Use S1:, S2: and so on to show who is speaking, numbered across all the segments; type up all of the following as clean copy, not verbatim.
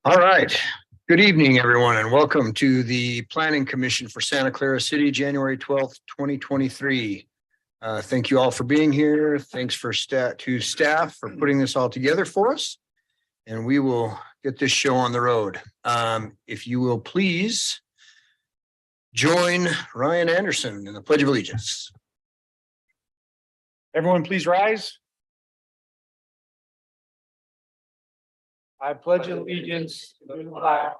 S1: All right. Good evening, everyone, and welcome to the Planning Commission for Santa Clara City, January 12th, 2023. Thank you all for being here. Thanks to staff for putting this all together for us. And we will get this show on the road. If you will please join Ryan Anderson in the Pledge of Allegiance.
S2: Everyone, please rise. I pledge allegiance to the flag of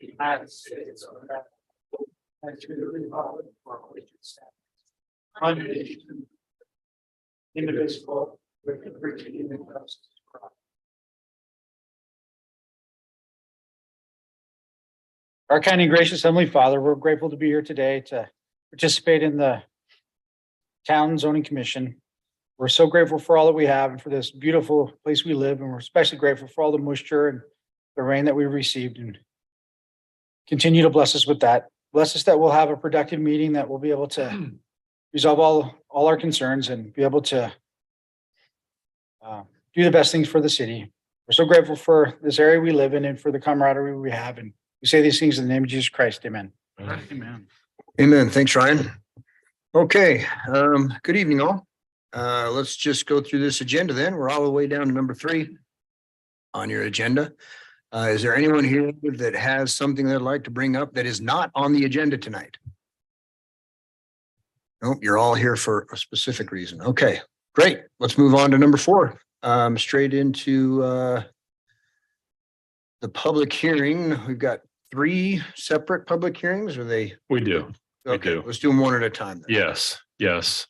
S2: the United States of America and to the republic for which it stands, one nation, indivisible, with liberty and justice for all. Our kind and gracious Heavenly Father, we're grateful to be here today to participate in the Town Zoning Commission. We're so grateful for all that we have and for this beautiful place we live, and we're especially grateful for all the moisture and the rain that we received, and continue to bless us with that. Bless us that we'll have a productive meeting, that we'll be able to resolve all our concerns and be able to do the best things for the city. We're so grateful for this area we live in and for the camaraderie we have. And we say these things in the name of Jesus Christ. Amen.
S1: Amen. Amen. Thanks, Ryan. Okay. Good evening, all. Let's just go through this agenda then. We're all the way down to number 3 on your agenda. Is there anyone here that has something they'd like to bring up that is not on the agenda tonight? Nope, you're all here for a specific reason. Okay, great. Let's move on to number 4. Straight into the public hearing. We've got 3 separate public hearings, or
S3: We do.
S1: Okay, let's do them one at a time then.
S3: Yes.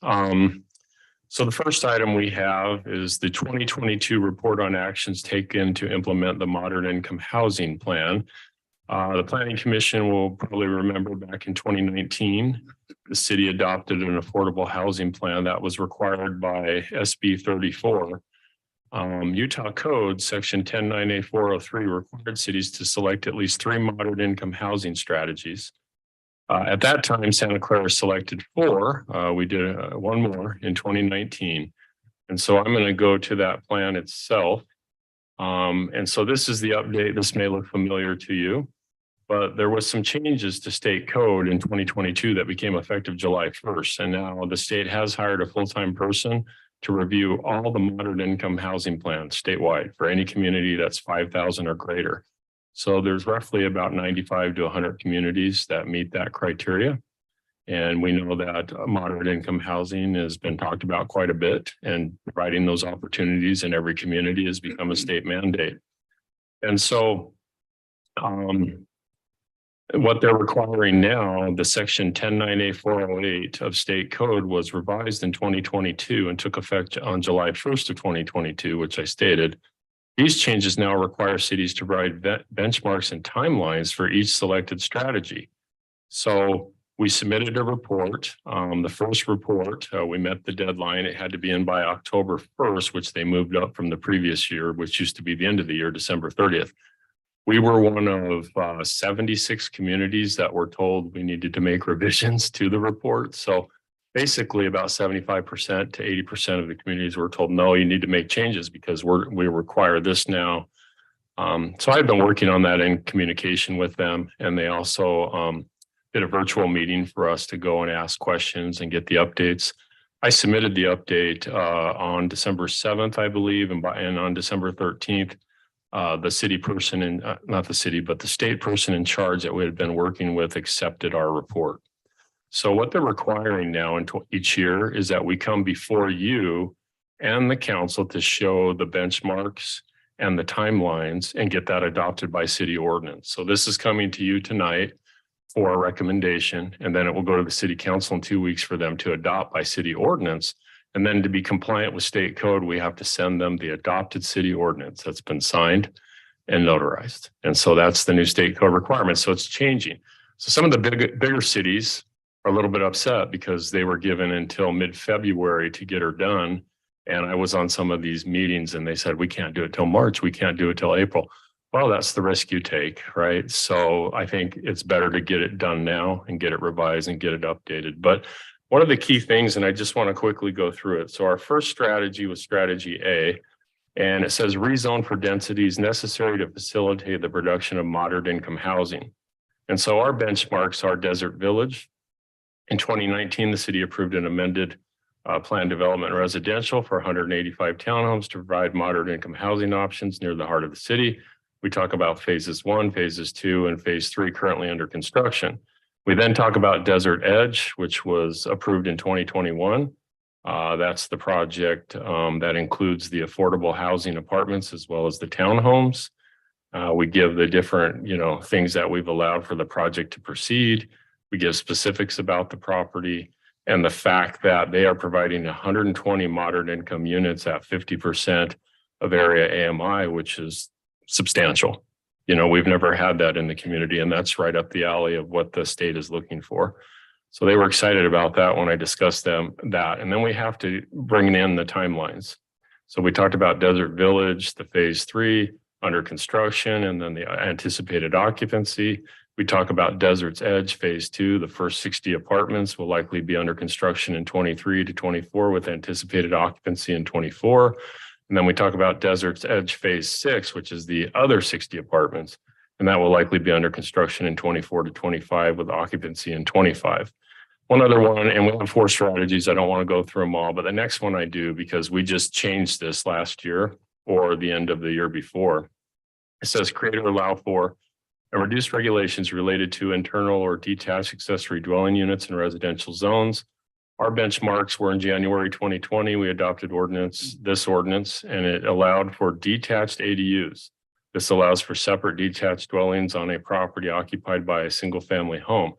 S3: So the first item we have is the 2022 report on actions taken to implement the Moderate Income Housing Plan. The Planning Commission will probably remember back in 2019, the city adopted an affordable housing plan that was required by SB 34. Utah Code Section 109A403 required cities to select at least 3 moderate income housing strategies. At that time, Santa Clara selected 4. We did one more in 2019. And so I'm going to go to that plan itself. And so this is the update. This may look familiar to you, but there was some changes to state code in 2022 that became effective July 1st. And now the state has hired a full-time person to review all the moderate income housing plans statewide for any community that's 5,000 or greater. So there's roughly about 95 to 100 communities that meet that criteria. And we know that moderate income housing has been talked about quite a bit, and providing those opportunities in every community has become a state mandate. And so what they're requiring now, the section 109A408 of state code was revised in 2022 and took effect on July 1st of 2022, which I stated. These changes now require cities to provide benchmarks and timelines for each selected strategy. So we submitted a report. The first report, we met the deadline. It had to be in by October 1st, which they moved up from the previous year, which used to be the end of the year, December 30th. We were one of 76 communities that were told we needed to make revisions to the report. So basically about 75% to 80% of the communities were told, no, you need to make changes because we require this now. So I've been working on that in communication with them. And they also did a virtual meeting for us to go and ask questions and get the updates. I submitted the update on December 7th, I believe, and on December 13th, the city person in, not the city, but the state person in charge that we had been working with accepted our report. So what they're requiring now in each year is that we come before you and the council to show the benchmarks and the timelines and get that adopted by city ordinance. So this is coming to you tonight for a recommendation, and then it will go to the city council in 2 weeks for them to adopt by city ordinance. And then to be compliant with state code, we have to send them the adopted city ordinance that's been signed and notarized. And so that's the new state code requirement. So it's changing. So some of the bigger cities are a little bit upset because they were given until mid-February to get her done. And I was on some of these meetings and they said, we can't do it till March. We can't do it till April. Well, that's the risk you take, right? So I think it's better to get it done now and get it revised and get it updated. But one of the key things, and I just want to quickly go through it. So our first strategy was strategy A, And it says rezone for densities necessary to facilitate the production of moderate income housing. And so our benchmarks are Desert Village. In 2019, the city approved an amended planned development residential for 185 townhomes to provide moderate income housing options near the heart of the city. We talk about phases 1, phases 2, and phase 3 currently under construction. We then talk about Desert Edge, which was approved in 2021. That's the project that includes the affordable housing apartments as well as the townhomes. We give the different, things that we've allowed for the project to proceed. We give specifics about the property and the fact that they are providing 120 moderate income units at 50% of area AMI, which is substantial. We've never had that in the community, and that's right up the alley of what the state is looking for. So they were excited about that when I discussed that. And then we have to bring in the timelines. So we talked about Desert Village, the phase 3 under construction, and then the anticipated occupancy. We talk about Desert's Edge phase 2, the first 60 apartments will likely be under construction in 23 to 24 with anticipated occupancy in 24. And then we talk about Desert's Edge phase 6, which is the other 60 apartments, and that will likely be under construction in 24 to 25 with occupancy in 25. One other one, and we have 4 strategies. I don't want to go through them all, but the next one I do because we just changed this last year or the end of the year before. It says create or allow for and reduce regulations related to internal or detached accessory dwelling units in residential zones. Our benchmarks were in January 2020. We adopted this ordinance, and it allowed for detached ADUs. This allows for separate detached dwellings on a property occupied by a single family home.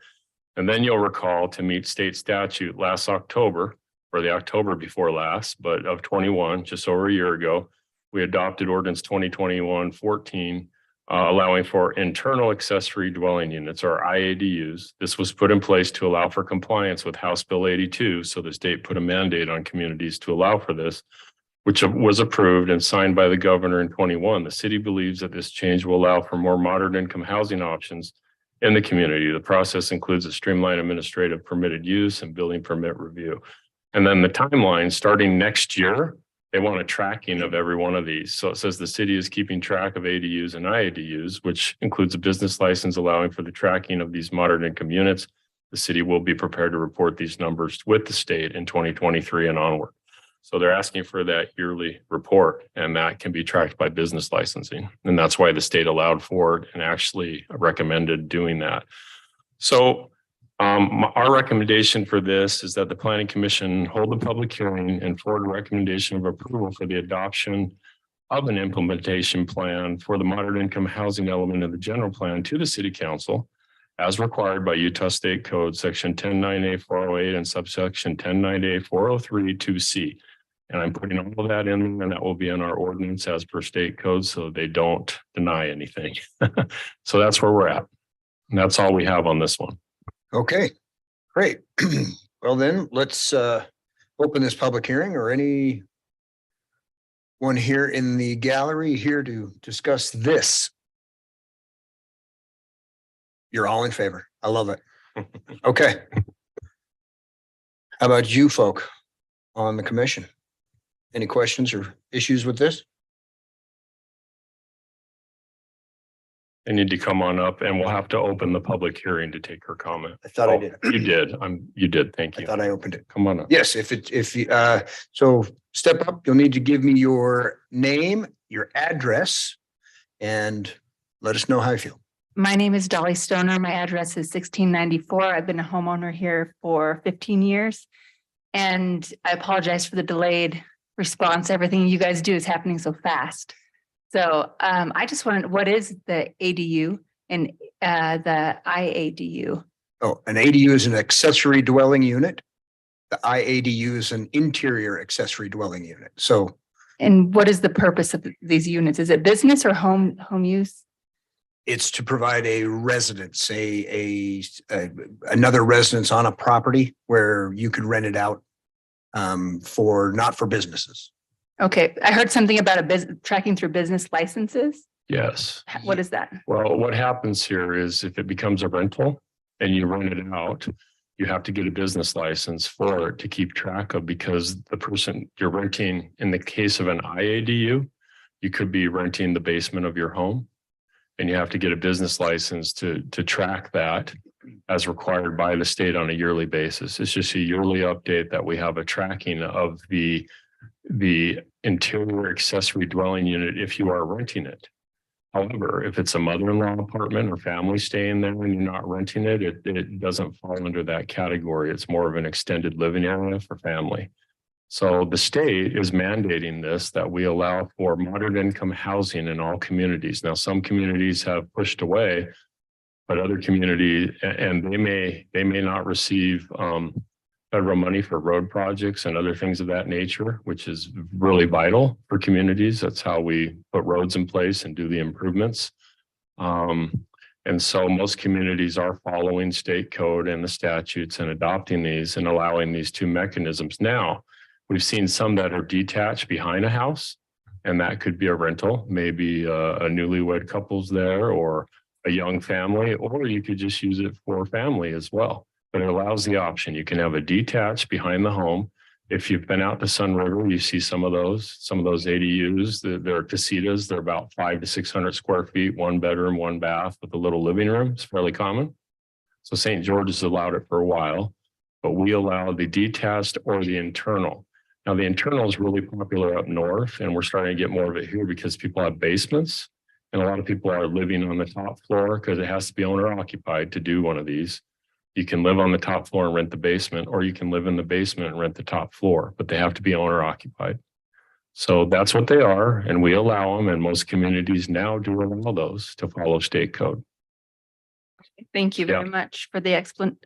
S3: And then you'll recall to meet state statute last October, or the October before last, but of 21, just over a year ago, we adopted ordinance 2021-14, allowing for internal accessory dwelling units or IADUs. This was put in place to allow for compliance with House Bill 82. So the state put a mandate on communities to allow for this, which was approved and signed by the governor in 21. The city believes that this change will allow for more moderate income housing options in the community. The process includes a streamlined administrative permitted use and building permit review. And then the timeline starting next year, they want a tracking of every one of these. So it says the city is keeping track of ADUs and IADUs, which includes a business license allowing for the tracking of these moderate income units. The city will be prepared to report these numbers with the state in 2023 and onward. So they're asking for that yearly report, and that can be tracked by business licensing. And that's why the state allowed for it and actually recommended doing that. So our recommendation for this is that the Planning Commission hold a public hearing and forward a recommendation of approval for the adoption of an implementation plan for the moderate income housing element of the general plan to the City Council as required by Utah State Code Section 109A-408 and subsection 109A-403-2C. And I'm putting all of that in, and that will be in our ordinance as per state code so they don't deny anything. So that's where we're at. And that's all we have on this one.
S1: Okay, great. Well, then let's open this public hearing, or anyone here in the gallery here to discuss this. You're all in favor. I love it. Okay. How about you folk on the commission? Any questions or issues with this?
S3: They need to come on up, and we'll have to open the public hearing to take her comment.
S1: I thought I did.
S3: You did. You did. Thank
S1: I
S3: you.
S1: thought I opened it.
S3: Come on up.
S1: Yes, so step up, you'll need to give me your name, your address, and let us know how you feel.
S4: My name is Dolly Stoner. My address is 1694. I've been a homeowner here for 15 years. And I apologize for the delayed response. Everything you guys do is happening so fast. So I just wanted, what is the ADU and the IADU?
S1: Oh, an ADU is an accessory dwelling unit. The IADU is an interior accessory dwelling unit. So
S4: And what is the purpose of these units? Is it business or home use?
S1: it's to provide a residence, another residence on a property where you could rent it out not for businesses.
S4: Okay, I heard something about tracking through business licenses.
S3: Yes.
S4: What is that?
S3: Well, what happens here is if it becomes a rental and you rent it out, you have to get a business license for it to keep track of, because the person you're renting, in the case of an IADU, You could be renting the basement of your home. And you have to get a business license to track that as required by the state on a yearly basis. It's just a yearly update that we have a tracking of the interior accessory dwelling unit if you are renting it. However, if it's a mother-in-law apartment or family staying there and you're not renting it, it doesn't fall under that category. It's more of an extended living area for family. So the state is mandating this, that we allow for moderate income housing in all communities. Now, some communities have pushed away, but other communities, and they may not receive federal money for road projects and other things of that nature, which is really vital for communities. That's how we put roads in place and do the improvements. And so most communities are following state code and the statutes and adopting these and allowing these two mechanisms. Now, we've seen some that are detached behind a house, and that could be a rental, maybe a newlywed couple's there or a young family, or you could just use it for family as well. But it allows the option. You can have a detached behind the home. If you've been out to Sun River, you see some of those ADUs, they're casitas. They're about 500 to 600 square feet, 1 bedroom, 1 bath with a little living room. It's fairly common. So St. George has allowed it for a while, but we allow the detached or the internal. Now, the internal is really popular up north, and we're starting to get more of it here because people have basements, and a lot of people are living on the top floor because it has to be owner occupied to do one of these. You can live on the top floor and rent the basement, or you can live in the basement and rent the top floor, but they have to be owner occupied. So that's what they are, and we allow them, and most communities now do allow those to follow state code.
S4: Thank you very
S3: Yeah.
S4: much for the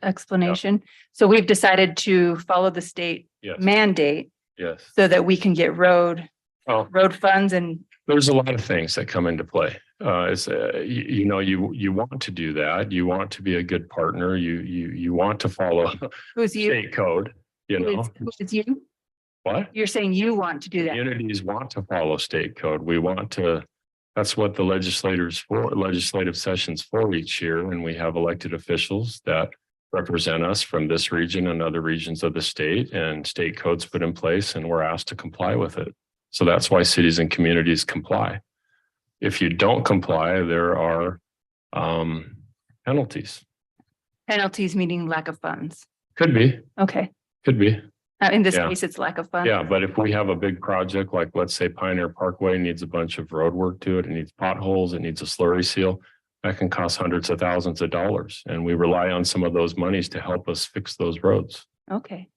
S4: explanation. So we've decided to follow the state
S3: Yes,
S4: mandate
S3: yes.
S4: so that we can get road
S3: Oh,
S4: funds and
S3: there's a lot of things that come into play. You want to do that. You want to be a good partner. You want to follow
S4: who's you?
S3: state code,
S4: Who is you?
S3: What?
S4: You're saying you want to do that.
S3: Communities want to follow state code. We want to, that's what the legislative sessions for each year. And we have elected officials that represent us from this region and other regions of the state, and state codes put in place, and we're asked to comply with it. So that's why cities and communities comply. If you don't comply, there are penalties.
S4: Penalties meaning lack of funds.
S3: Could be,
S4: Okay.
S3: could be.
S4: In this
S3: Yeah.
S4: case, it's lack of funds.
S3: Yeah, but if we have a big project, like let's say Pioneer Parkway needs a bunch of road work to it, it needs potholes, it needs a slurry seal, that can cost hundreds of thousands of dollars. And we rely on some of those monies to help us fix those roads
S4: Okay.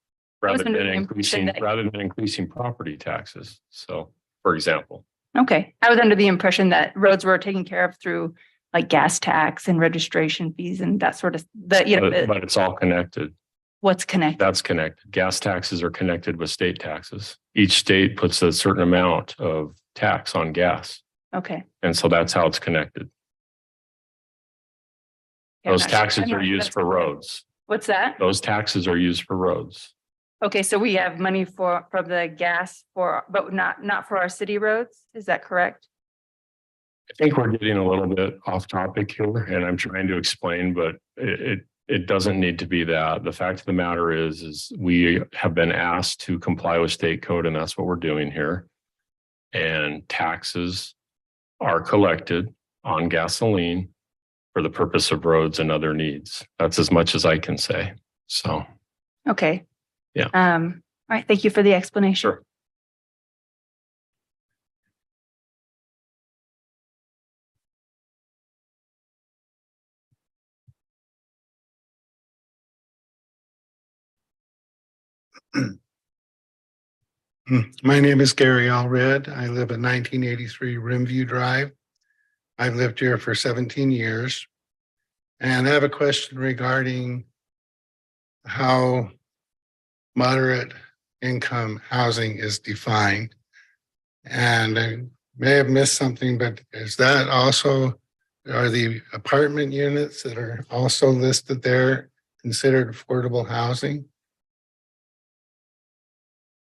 S3: rather
S4: under
S3: than
S4: the impression
S3: increasing property taxes. So, for example,
S4: Okay. I was under the impression that roads were taken care of through like gas tax and registration fees and that sort of,
S3: but it's all connected.
S4: what's connected.
S3: That's connected. Gas taxes are connected with state taxes. Each state puts a certain amount of tax on gas.
S4: Okay.
S3: And so that's how it's connected.
S4: Yeah,
S3: Those
S4: I'm not sure-
S3: taxes
S4: I'm not
S3: are
S4: sure
S3: used
S4: that's
S3: for
S4: correct.
S3: roads.
S4: What's that?
S3: Those taxes are used for roads.
S4: Okay, so we have money from the gas but not for our city roads. Is that correct?
S3: I think we're getting a little bit off topic here, and I'm trying to explain, but it doesn't need to be that. The fact of the matter is we have been asked to comply with state code, and that's what we're doing here. And taxes are collected on gasoline for the purpose of roads and other needs. That's as much as I can say. So,
S4: Okay.
S3: Yeah.
S4: All right. Thank you for the explanation.
S3: sure.
S5: My name is Gary Allred. I live at 1983 Rimview Drive. I've lived here for 17 years. And I have a question regarding how moderate income housing is defined. And I may have missed something, but is that also, are the apartment units that are also listed there considered affordable housing?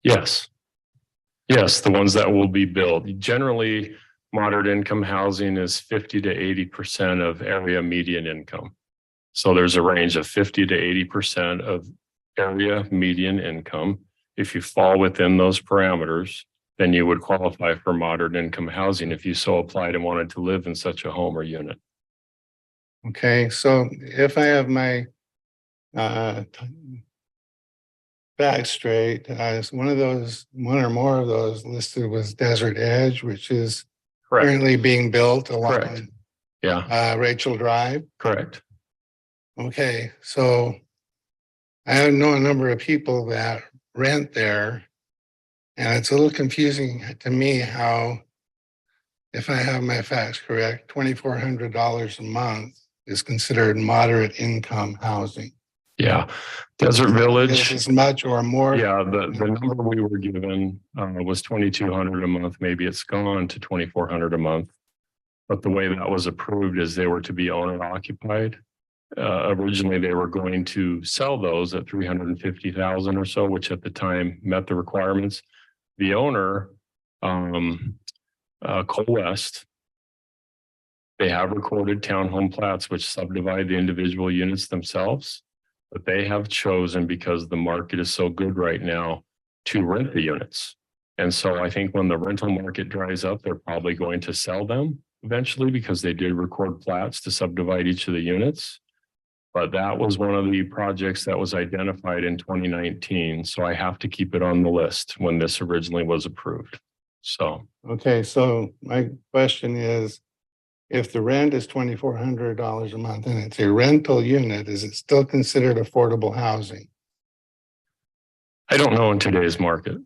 S3: Yes. Yes, the ones that will be built. Generally, moderate income housing is 50 to 80% of area median income. So there's a range of 50 to 80% of area median income. If you fall within those parameters, then you would qualify for moderate income housing if you so applied and wanted to live in such a home or unit.
S5: Okay, so if I have my facts straight, one or more of those listed was Desert Edge, which is
S3: Correct.
S5: currently being built
S3: Correct.
S5: along
S3: Yeah,
S5: Rachel Drive.
S3: correct.
S5: Okay, so I know a number of people that rent there. And it's a little confusing to me how, if I have my facts correct, $2,400 a month is considered moderate income housing.
S3: Yeah. Desert
S5: Is
S3: Village.
S5: as much or more?
S3: Yeah, the number we were given was 2,200 a month. Maybe it's gone to 2,400 a month. But the way that was approved is they were to be owner occupied. Originally, they were going to sell those at 350,000 or so, which at the time met the requirements. The owner, Coalwest, they have recorded townhome plats which subdivide the individual units themselves, but they have chosen, because the market is so good right now, to rent the units. And so I think when the rental market dries up, they're probably going to sell them eventually, because they did record plats to subdivide each of the units. But that was one of the projects that was identified in 2019. So I have to keep it on the list when this originally was approved. So,
S5: Okay, so my question is, if the rent is $2,400 a month and it's a rental unit, is it still considered affordable housing?
S3: I don't know in today's market.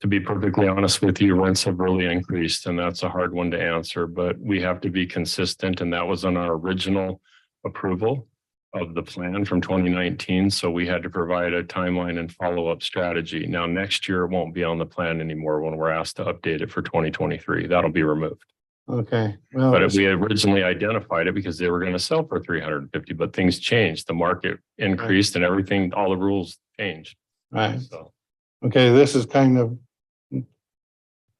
S3: To be perfectly honest with you, rents have really increased, and that's a hard one to answer, but we have to be consistent. And that was on our original approval of the plan from 2019. So we had to provide a timeline and follow-up strategy. Now, next year, it won't be on the plan anymore when we're asked to update it for 2023. That'll be removed.
S5: Okay, well,
S3: But we originally identified it because they were going to sell for 350, but things changed. The market increased and everything, all the rules changed.
S5: right.
S3: So,
S5: Okay, this is kind of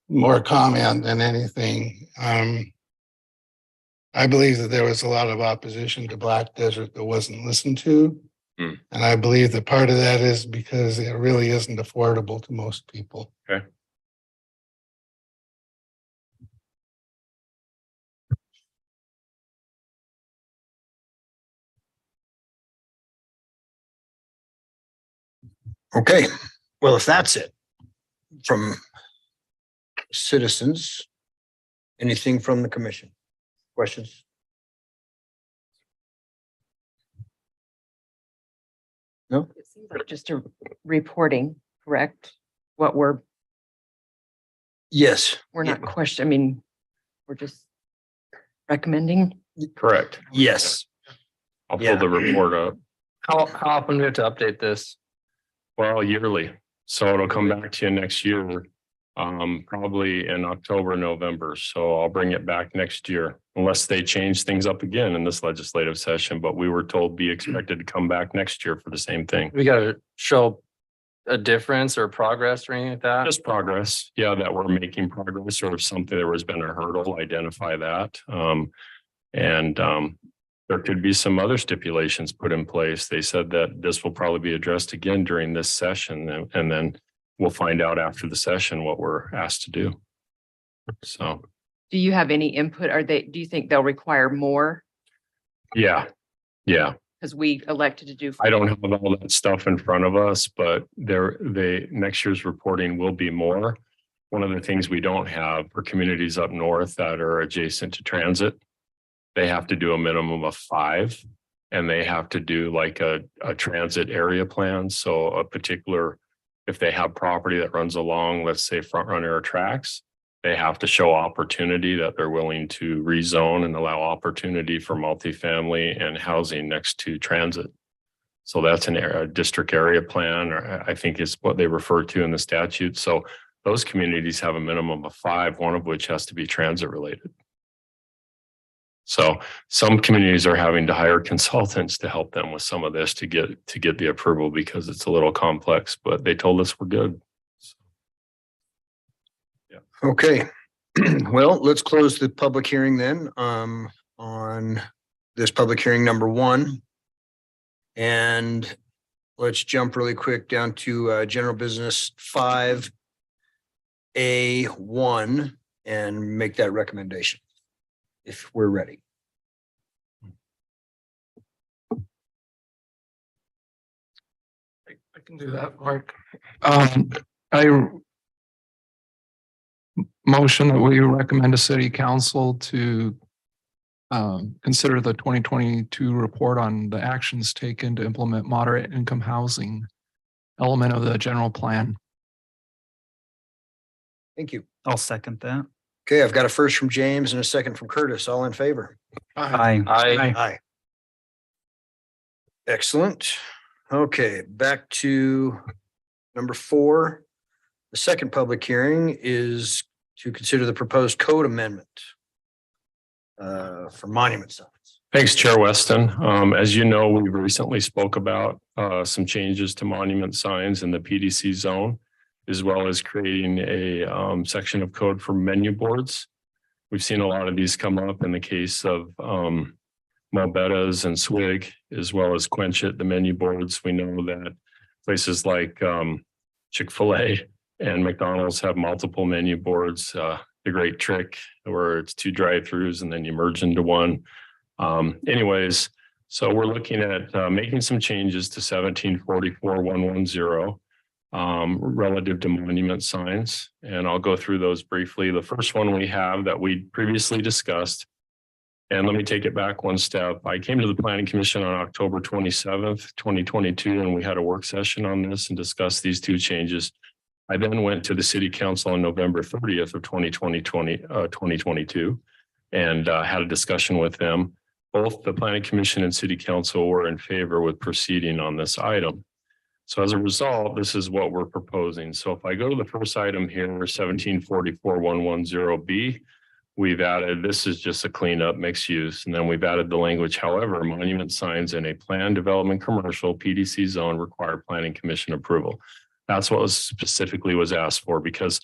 S5: more comment than anything. I believe that there was a lot of opposition to Black Desert that wasn't listened to.
S3: Hmm.
S5: And I believe that part of that is because it really isn't affordable to most people.
S3: Okay.
S1: Okay, well, if that's it from citizens, anything from the commission? Questions? No?
S6: It seems like just a reporting, correct? What
S1: Yes.
S6: we're not questioning, I mean, we're just recommending.
S3: correct.
S1: Yes.
S3: I'll
S1: Yeah.
S3: pull the report up.
S7: How often do we have to update this?
S3: Well, yearly. So it'll come back to you next year, probably in October, November. So I'll bring it back next year unless they change things up again in this legislative session. But we were told be expected to come back next year for the same thing.
S7: We gotta show a difference or progress or anything like that?
S3: Just progress. Yeah, that we're making progress, or if something, there has been a hurdle, identify that. There could be some other stipulations put in place. They said that this will probably be addressed again during this session, and then we'll find out after the session what we're asked to do. So,
S6: Do you have any input? Do you think they'll require more?
S3: yeah.
S6: Because we elected to do.
S3: I don't have all that stuff in front of us, but next year's reporting will be more. One of the things we don't have are communities up north that are adjacent to transit. They have to do a minimum of 5, and they have to do like a transit area plan. So a particular, if they have property that runs along, let's say Front Runner tracks, they have to show opportunity that they're willing to rezone and allow opportunity for multifamily and housing next to transit. So that's a district area plan, or I think is what they refer to in the statute. So those communities have a minimum of 5, one of which has to be transit related. So some communities are having to hire consultants to help them with some of this to get the approval, because it's a little complex, but they told us we're good.
S1: Okay, well, let's close the public hearing then, on this public hearing number 1. And let's jump really quick down to general business 5. A1 and make that recommendation if we're ready.
S8: I can do that, Mark. I motion that we recommend to city council to consider the 2022 report on the actions taken to implement moderate income housing element of the general plan.
S1: Thank you.
S9: I'll second that.
S1: Okay, I've got a first from James and a second from Curtis. All in favor?
S9: Aye.
S1: Aye. Excellent. Okay, back to number 4. The second public hearing is to consider the proposed code amendment for monument signs.
S3: Thanks, Chair Weston. As you know, we recently spoke about some changes to monument signs in the PDC zone, as well as creating a section of code for menu boards. We've seen a lot of these come up in the case of Malbettas and Swig, as well as Quenchit, the menu boards. We know that places like Chick-fil-A and McDonald's have multiple menu boards. The Great Trick, where it's 2 drive-throughs and then you merge into one. Anyways, so we're looking at making some changes to 1744-110 relative to monument signs. And I'll go through those briefly. The first one we have that we previously discussed, and let me take it back one step. I came to the Planning Commission on October 27th, 2022, and we had a work session on this and discussed these 2 changes. I then went to the City Council on November 30th of 2022 and had a discussion with them. Both the Planning Commission and City Council were in favor with proceeding on this item. So as a result, this is what we're proposing. So if I go to the first item here, 1744-110B, we've added, this is just a cleanup mixed use. And then we've added the language, however, monument signs in a planned development commercial PDC zone require Planning Commission approval. That's what specifically was asked for, because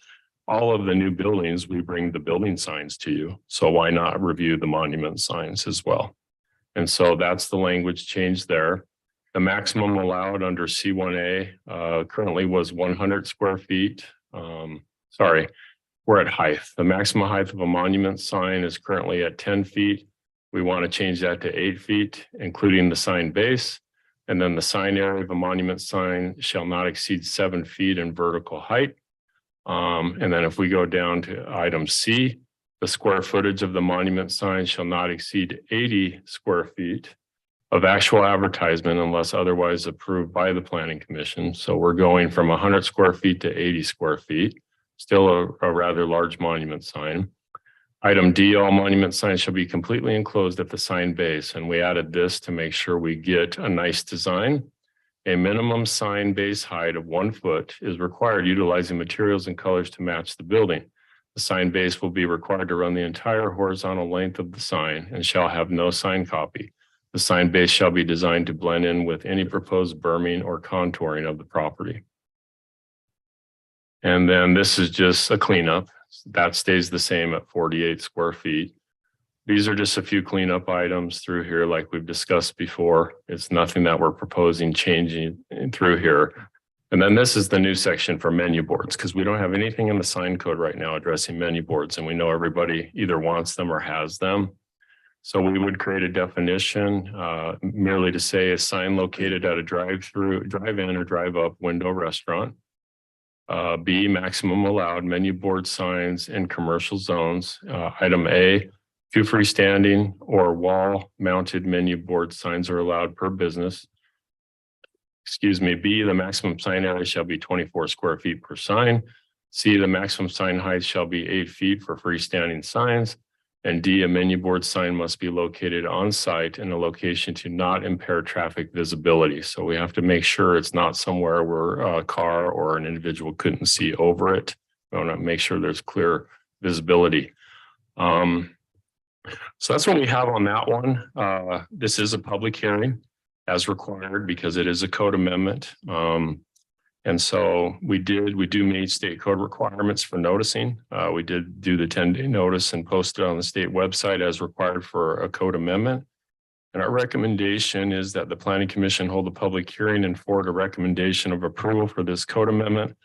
S3: all of the new buildings, we bring the building signs to you. So why not review the monument signs as well? And so that's the language change there. The maximum allowed under C1A currently was 100 square feet. We're at height. The maximum height of a monument sign is currently at 10 feet. We want to change that to 8 feet, including the sign base. And then the sign area of a monument sign shall not exceed 7 feet in vertical height. And then if we go down to item C, the square footage of the monument sign shall not exceed 80 square feet of actual advertisement unless otherwise approved by the Planning Commission. So we're going from 100 square feet to 80 square feet, still a rather large monument sign. Item D, all monument signs shall be completely enclosed at the sign base. And we added this to make sure we get a nice design. A minimum sign base height of 1 foot is required, utilizing materials and colors to match the building. The sign base will be required to run the entire horizontal length of the sign and shall have no sign copy. The sign base shall be designed to blend in with any proposed berming or contouring of the property. And then this is just a cleanup. That stays the same at 48 square feet. These are just a few cleanup items through here like we've discussed before. It's nothing that we're proposing changing through here. And then this is the new section for menu boards, because we don't have anything in the sign code right now addressing menu boards, and we know everybody either wants them or has them. So we would create a definition merely to say a sign located at a drive-through, drive-in or drive-up window restaurant. B, maximum allowed menu board signs in commercial zones. Item A, 2 freestanding or wall-mounted menu board signs are allowed per business. Excuse me. B, the maximum sign area shall be 24 square feet per sign. C, the maximum sign height shall be 8 feet for freestanding signs. And D, a menu board sign must be located on site in a location to not impair traffic visibility. So we have to make sure it's not somewhere where a car or an individual couldn't see over it. We want to make sure there's clear visibility. So that's what we have on that one. This is a public hearing as required because it is a code amendment. And so we do meet state code requirements for noticing. We did do the 10-day notice and post it on the state website as required for a code amendment. And our recommendation is that the Planning Commission hold a public hearing and forward a recommendation of approval for this code amendment.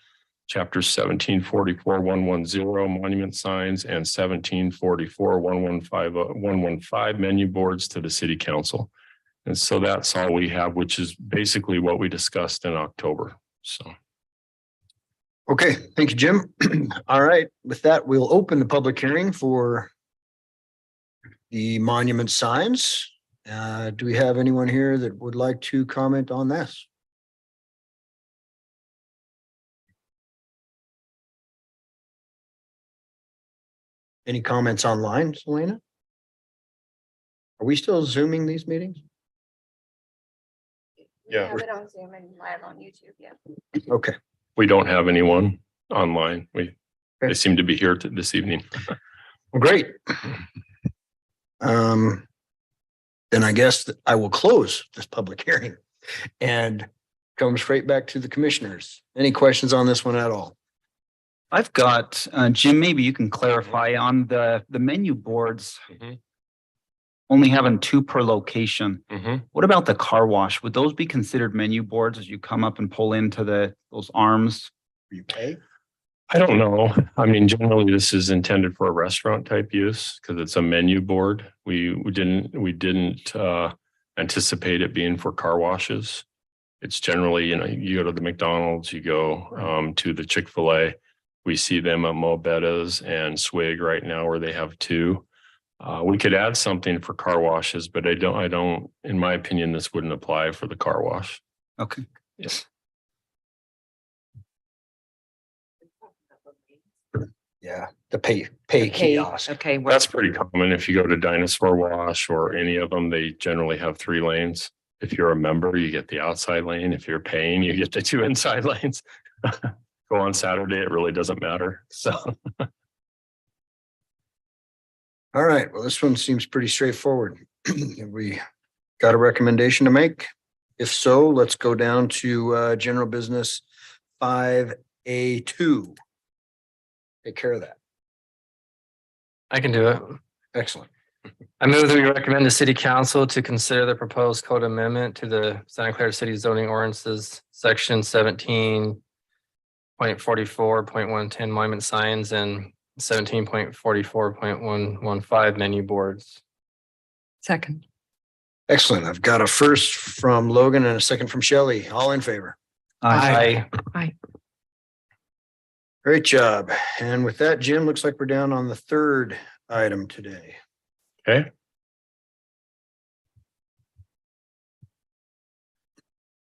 S3: chapter 1744-110 monument signs and 1744-115 menu boards to the city council. And so that's all we have, which is basically what we discussed in October. So.
S1: Okay, thank you, Jim. All right, with that, we'll open the public hearing for the monument signs. Do we have anyone here that would like to comment on this? Any comments online, Selena? Are we still zooming these meetings?
S3: Yeah.
S9: Have it on Zoom and live on YouTube, yeah.
S1: Okay,
S3: We don't have anyone online. They
S1: Okay.
S3: seem to be here this evening.
S1: well, great. Then I guess that I will close this public hearing and come straight back to the commissioners. Any questions on this one at all?
S10: I've got, Jim, maybe you can clarify on the menu boards,
S3: Mhm.
S10: only having 2 per location.
S3: Mhm.
S10: What about the car wash? Would those be considered menu boards as you come up and pull into those arms?
S1: You pay?
S3: I don't know. I mean, generally, this is intended for a restaurant type use because it's a menu board. We didn't anticipate it being for car washes. It's generally, you go to the McDonald's, you go to the Chick-fil-A. We see them at Mo Betta's and Swig right now where they have 2. We could add something for car washes, but I don't, in my opinion, this wouldn't apply for the car wash.
S10: Okay.
S3: Yes.
S1: Yeah, the pay kiosk.
S6: Okay, well,
S3: That's pretty common. If you go to Dinosaur Wash or any of them, they generally have 3 lanes. If you're a member, you get the outside lane. If you're paying, you get the 2 inside lanes. Go on Saturday, it really doesn't matter. So.
S1: All right, well, this one seems pretty straightforward. Have we got a recommendation to make? If so, let's go down to general business 5A2. Take care of that.
S7: I can do it.
S1: Excellent.
S7: I move that we recommend the city council to consider the proposed code amendment to the Santa Clara City zoning ordinances, section 17.44.110 monument signs and 17.44.115 menu boards.
S6: second.
S1: Excellent. I've got a first from Logan and a second from Shelley. All in favor?
S7: Aye.
S1: Great job. And with that, Jim, looks like we're down on the 3rd item today.
S3: Okay.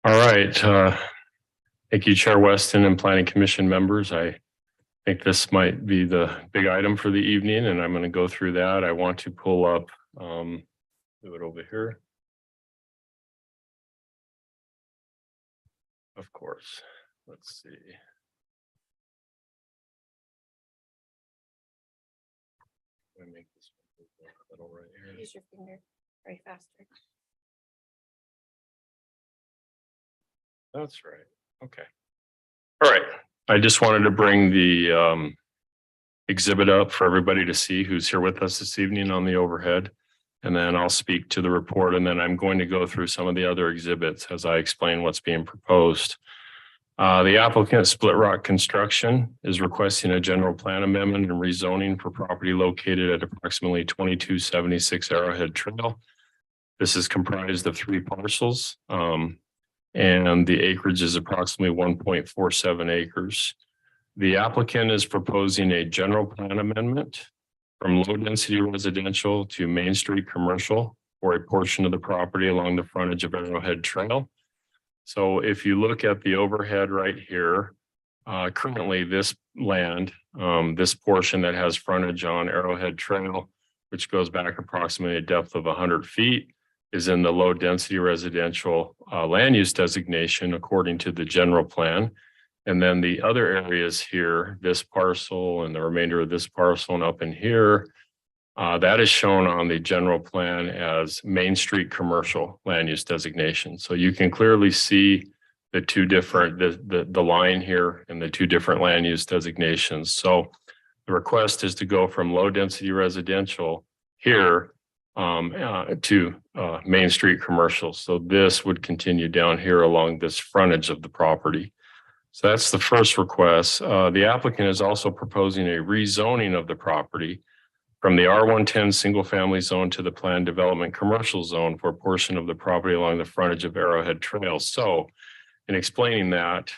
S3: All right. Thank you, Chair Weston and Planning Commission members. I think this might be the big item for the evening, and I'm going to go through that. I want to pull up, do it over here. Of course. Let's see. Let me make this one a little right here.
S9: Use your finger very faster.
S3: That's right. Okay. All right. I just wanted to bring the exhibit up for everybody to see who's here with us this evening on the overhead. And then I'll speak to the report, and then I'm going to go through some of the other exhibits as I explain what's being proposed. The applicant, Split Rock Construction, is requesting a general plan amendment and rezoning for property located at approximately 2276 Arrowhead Trail. This is comprised of 3 parcels, and the acreage is approximately 1.47 acres. The applicant is proposing a general plan amendment from low-density residential to Main Street commercial for a portion of the property along the frontage of Arrowhead Trail. So if you look at the overhead right here, currently this land, this portion that has frontage on Arrowhead Trail, which goes back approximately a depth of 100 feet, is in the low density residential land use designation according to the general plan. And then the other areas here, this parcel and the remainder of this parcel and up in here, that is shown on the general plan as Main Street commercial land use designation. So you can clearly see the 2 different, the line here and the 2 different land use designations. So the request is to go from low density residential here to Main Street commercial. So this would continue down here along this frontage of the property. So that's the first request. The applicant is also proposing a rezoning of the property from the R110 single family zone to the planned development commercial zone for a portion of the property along the frontage of Arrowhead Trail. So in explaining that,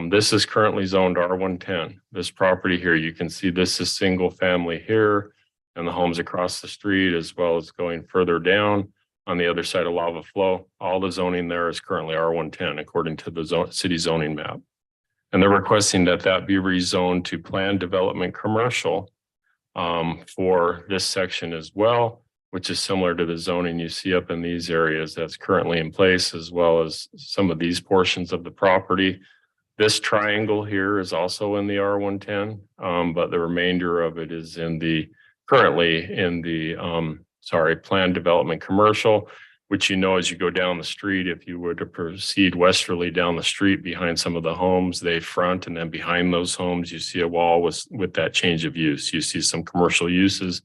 S3: this is currently zoned R110. This property here, you can see this is single family here and the homes across the street, as well as going further down on the other side of Lava Flow. All the zoning there is currently R110 according to the city zoning map. And they're requesting that that be rezoned to planned development commercial for this section as well, which is similar to the zoning you see up in these areas that's currently in place, as well as some of these portions of the property. This triangle here is also in the R110, but the remainder of it is currently in the planned development commercial, which as you go down the street, if you were to proceed westerly down the street behind some of the homes, they front, and then behind those homes, you see a wall with that change of use. You see some commercial uses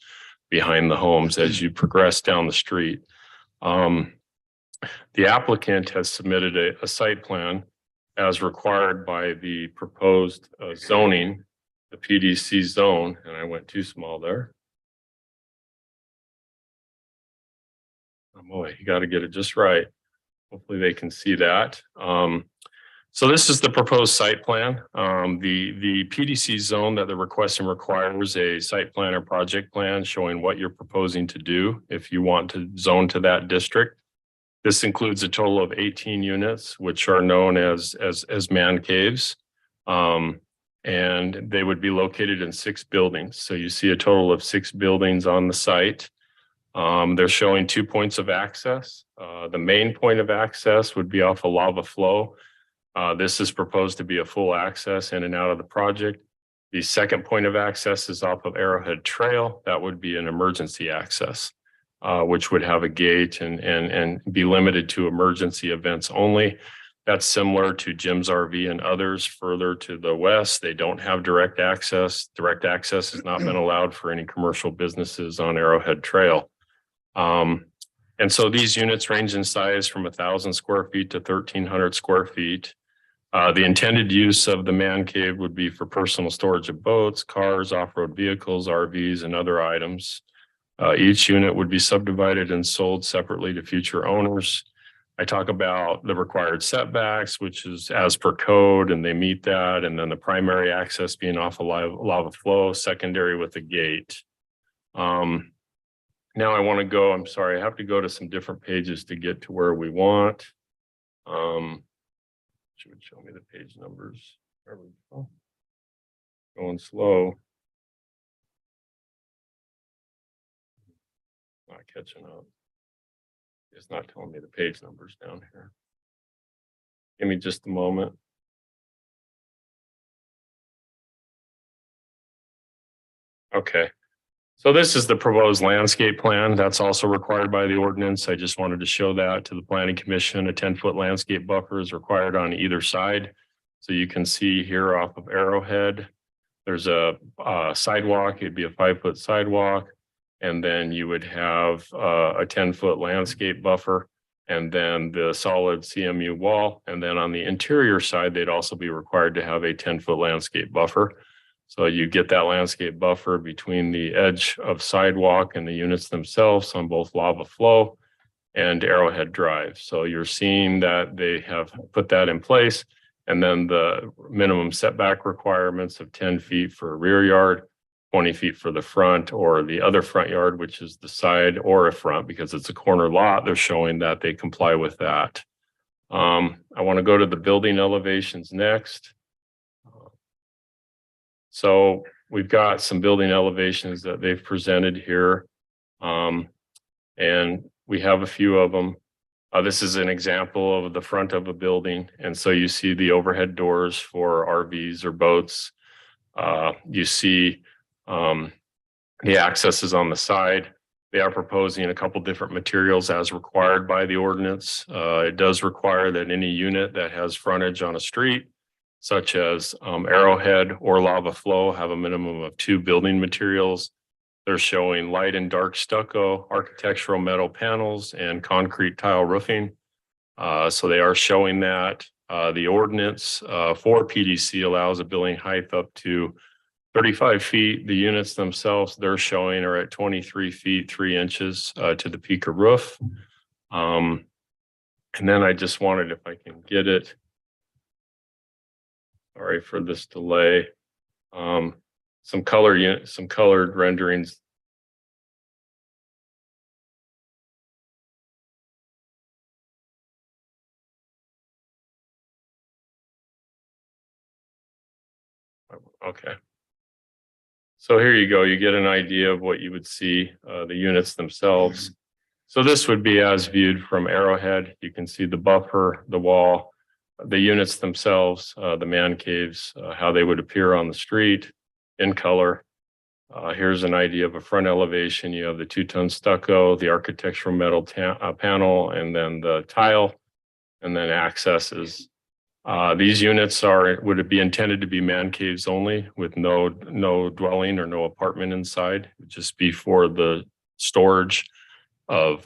S3: behind the homes as you progress down the street. The applicant has submitted a site plan as required by the proposed zoning, the PDC zone, and I went too small there. Oh boy, you got to get it just right. Hopefully they can see that. So this is the proposed site plan. The PDC zone that the requesting requires a site plan or project plan showing what you're proposing to do if you want to zone to that district. This includes a total of 18 units, which are known as man caves. And they would be located in 6 buildings. So you see a total of 6 buildings on the site. They're showing 2 points of access. The main point of access would be off of Lava Flow. This is proposed to be a full access in and out of the project. The second point of access is off of Arrowhead Trail. That would be an emergency access, which would have a gate and be limited to emergency events only. That's similar to Jim's RV and others further to the west. They don't have direct access. Direct access has not been allowed for any commercial businesses on Arrowhead Trail. And so these units range in size from 1,000 square feet to 1,300 square feet. The intended use of the man cave would be for personal storage of boats, cars, off-road vehicles, RVs, and other items. Each unit would be subdivided and sold separately to future owners. I talk about the required setbacks, which is as per code, and they meet that. And then the primary access being off of Lava Flow, secondary with a gate. Now I want to go, I'm sorry, I have to go to some different pages to get to where we want. Should show me the page numbers. There we go. Going slow. Not catching up. It's not telling me the page numbers down here. Give me just a moment. Okay. So this is the proposed landscape plan. That's also required by the ordinance. I just wanted to show that to the Planning Commission. A 10-foot landscape buffer is required on either side. So you can see here off of Arrowhead, there's a sidewalk. It'd be a 5-foot sidewalk. And then you would have a 10-foot landscape buffer and then the solid CMU wall. And then on the interior side, they'd also be required to have a 10-foot landscape buffer. So you get that landscape buffer between the edge of sidewalk and the units themselves on both Lava Flow and Arrowhead Drive. So you're seeing that they have put that in place. And then the minimum setback requirements of 10 feet for a rear yard, 20 feet for the front or the other front yard, which is the side or a front because it's a corner lot. They're showing that they comply with that. I want to go to the building elevations next. So we've got some building elevations that they've presented here. And we have a few of them. This is an example of the front of a building. And so you see the overhead doors for RVs or boats. You see the accesses on the side. They are proposing a couple different materials as required by the ordinance. It does require that any unit that has frontage on a street, such as Arrowhead or Lava Flow, have a minimum of 2 building materials. They're showing light and dark stucco, architectural metal panels, and concrete tile roofing. So they are showing that. The ordinance for PDC allows a building height up to 35 feet. The units themselves, they're showing are at 23 feet, 3 inches to the peak of roof. And then I just wanted, if I can get it. Sorry for this delay. Some colored renderings. Okay. So here you go. You get an idea of what you would see, the units themselves. So this would be as viewed from Arrowhead. You can see the buffer, the wall, the units themselves, the man caves, how they would appear on the street in color. Here's an idea of a front elevation. You have the 2-ton stucco, the architectural metal panel, and then the tile, and then accesses. These units would be intended to be man caves only with no dwelling or no apartment inside. It would just be for the storage of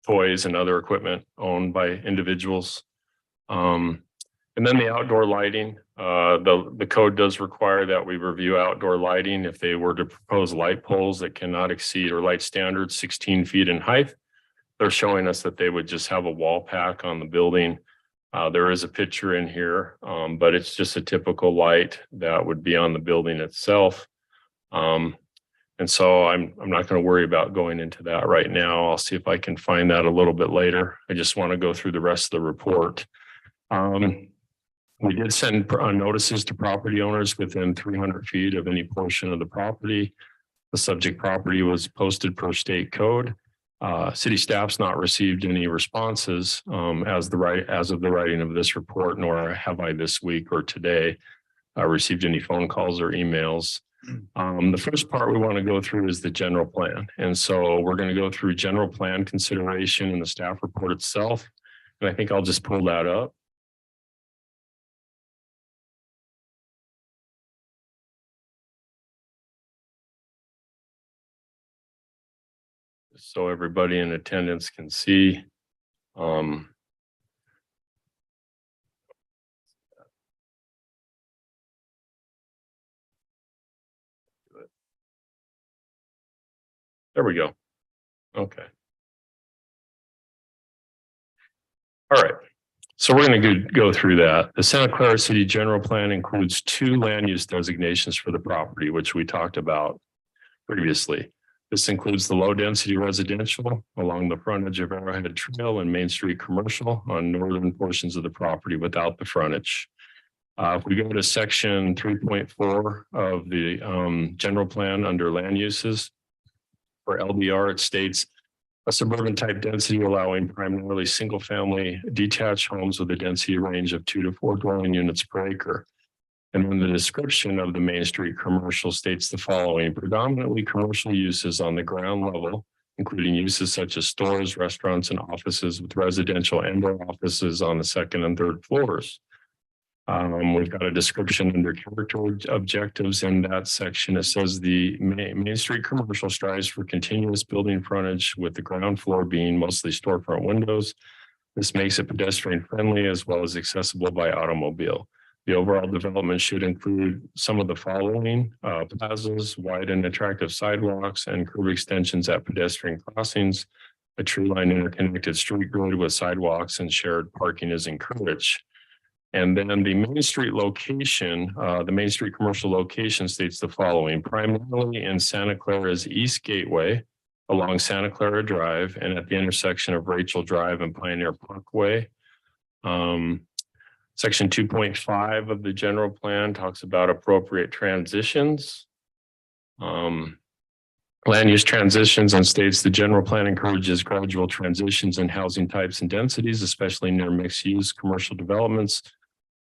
S3: toys and other equipment owned by individuals. And then the outdoor lighting, the code does require that we review outdoor lighting. If they were to propose light poles that cannot exceed or light standards 16 feet in height, they're showing us that they would just have a wall pack on the building. There is a picture in here, but it's just a typical light that would be on the building itself. And so I'm not going to worry about going into that right now. I'll see if I can find that a little bit later. I just want to go through the rest of the report. We did send notices to property owners within 300 feet of any portion of the property. The subject property was posted per state code. City staff's not received any responses as of the writing of this report, nor have I this week or today received any phone calls or emails. The first part we want to go through is the general plan. And so we're going to go through general plan consideration in the staff report itself. And I think I'll just pull that up. So everybody in attendance can see. There we go. Okay. All right. So we're going to go through that. The Santa Clara City General Plan includes 2 land use designations for the property, which we talked about previously. This includes the low density residential along the frontage of Arrowhead Trail and Main Street Commercial on northern portions of the property without the frontage. If we go to section 3.4 of the general plan under land uses for LDR, it states a suburban type density allowing primarily single family detached homes with a density range of 2 to 4 dwelling units per acre. And then the description of the Main Street Commercial states the following: predominantly commercial uses on the ground level, including uses such as stores, restaurants, and offices with residential and/or offices on the 2nd and 3rd floors. We've got a description under character objectives in that section. It says the Main Street Commercial strives for continuous building frontage with the ground floor being mostly storefront windows. This makes it pedestrian friendly as well as accessible by automobile. The overall development should include some of the following: plazas, wide and attractive sidewalks, and curb extensions at pedestrian crossings. A tree line interconnected street grid with sidewalks and shared parking is encouraged. And then the Main Street location, the Main Street commercial location states the following: primarily in Santa Clara's East Gateway along Santa Clara Drive and at the intersection of Rachel Drive and Pioneer Parkway. Section 2.5 of the general plan talks about appropriate transitions. Land use transitions, and states the general plan encourages gradual transitions in housing types and densities, especially near mixed use commercial developments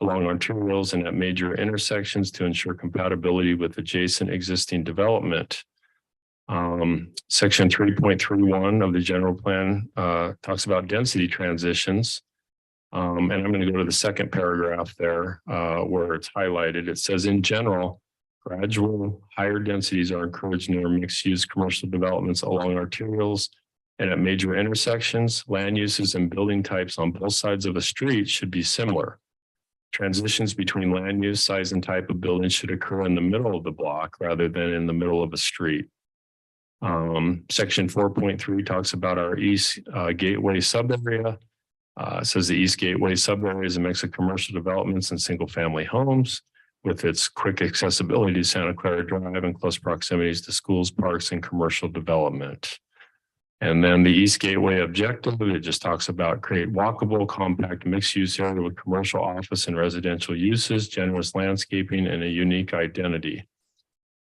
S3: along arterials and at major intersections to ensure compatibility with adjacent existing development. Section 3.31 of the general plan talks about density transitions. And I'm going to go to the second paragraph there where it's highlighted. It says, in general, gradual higher densities are encouraged near mixed-use commercial developments along arterials and at major intersections. Land uses and building types on both sides of a street should be similar. Transitions between land use, size, and type of building should occur in the middle of the block rather than in the middle of a street. Section 4.3 talks about our East Gateway sub-area. It says the East Gateway sub-area is a mix of commercial developments and single-family homes with its quick accessibility to Santa Clara Drive and close proximities to schools, parks, and commercial development. And then the East Gateway objective, it just talks about create walkable, compact, mixed-use area with commercial, office, and residential uses, generous landscaping, and a unique identity.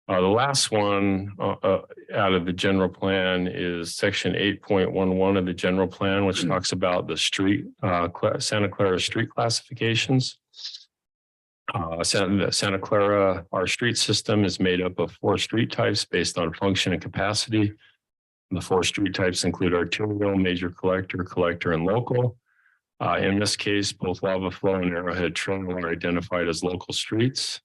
S3: The last one out of the general plan is section 8.11 of the general plan, which talks about the street, Santa Clara street classifications. Santa Clara, our street system is made up of 4 street types based on function and capacity. The 4 street types include arterial, major collector, and local. In this case, both Lava Flow and Arrowhead Trail are identified as local streets.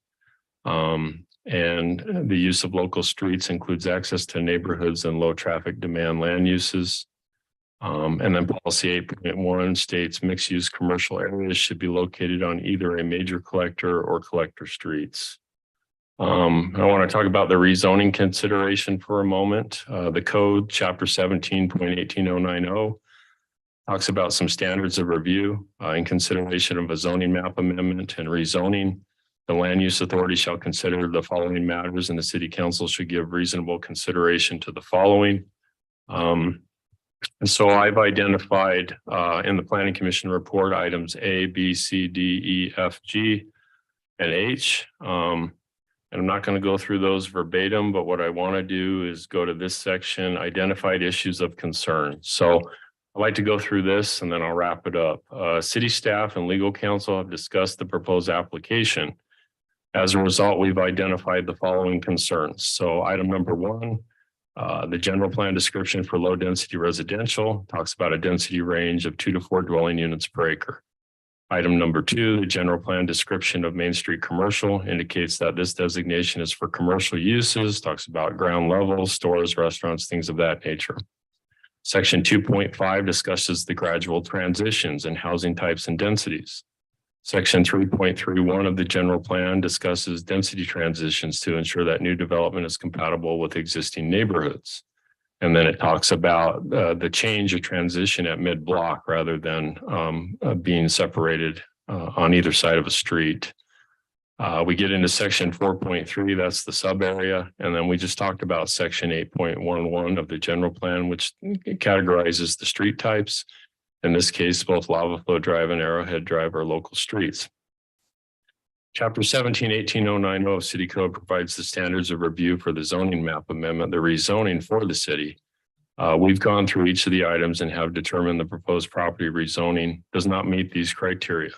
S3: And the use of local streets includes access to neighborhoods and low traffic demand land uses. And then policy 8.1 states mixed use commercial areas should be located on either a major collector or collector streets. I want to talk about the rezoning consideration for a moment. The code, chapter 17.18090, talks about some standards of review in consideration of a zoning map amendment and rezoning. The land use authority shall consider the following matters, and the city council should give reasonable consideration to the following. And so I've identified in the planning commission report items A, B, C, D, E, F, G, and H. And I'm not going to go through those verbatim, but what I want to do is go to this section, identified issues of concern. So I'd like to go through this and then I'll wrap it up. City staff and legal counsel have discussed the proposed application. As a result, we've identified the following concerns. So item number 1, the general plan description for low density residential talks about a density range of 2 to 4 dwelling units per acre. Item number 2, the general plan description of Main Street commercial indicates that this designation is for commercial uses, talks about ground level, stores, restaurants, things of that nature. Section 2.5 discusses the gradual transitions in housing types and densities. Section 3.31 of the general plan discusses density transitions to ensure that new development is compatible with existing neighborhoods. And then it talks about the change of transition at mid-block rather than being separated on either side of a street. We get into section 4.3, that's the sub area. And then we just talked about section 8.11 of the general plan, which categorizes the street types. In this case, both Lava Flow Drive and Arrowhead Drive are local streets. Chapter 17.18090 of City Code provides the standards of review for the zoning map amendment, the rezoning for the city. We've gone through each of the items and have determined the proposed property rezoning does not meet these criteria.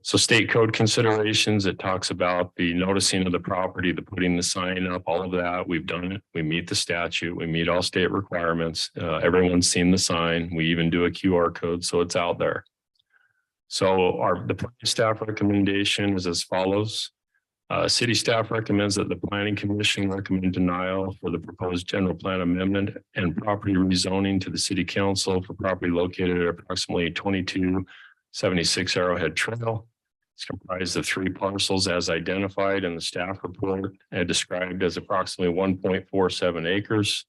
S3: So state code considerations, it talks about the noticing of the property, the putting the sign up, all of that. We've done it. We meet the statute. We meet all state requirements. Everyone's seen the sign. We even do a QR code, so it's out there. So the planning staff recommendation is as follows. City staff recommends that the planning commission recommend denial for the proposed general plan amendment and property rezoning to the city council for property located at approximately 2276 Arrowhead Trail. It's comprised of 3 parcels as identified in the staff report and described as approximately 1.47 acres.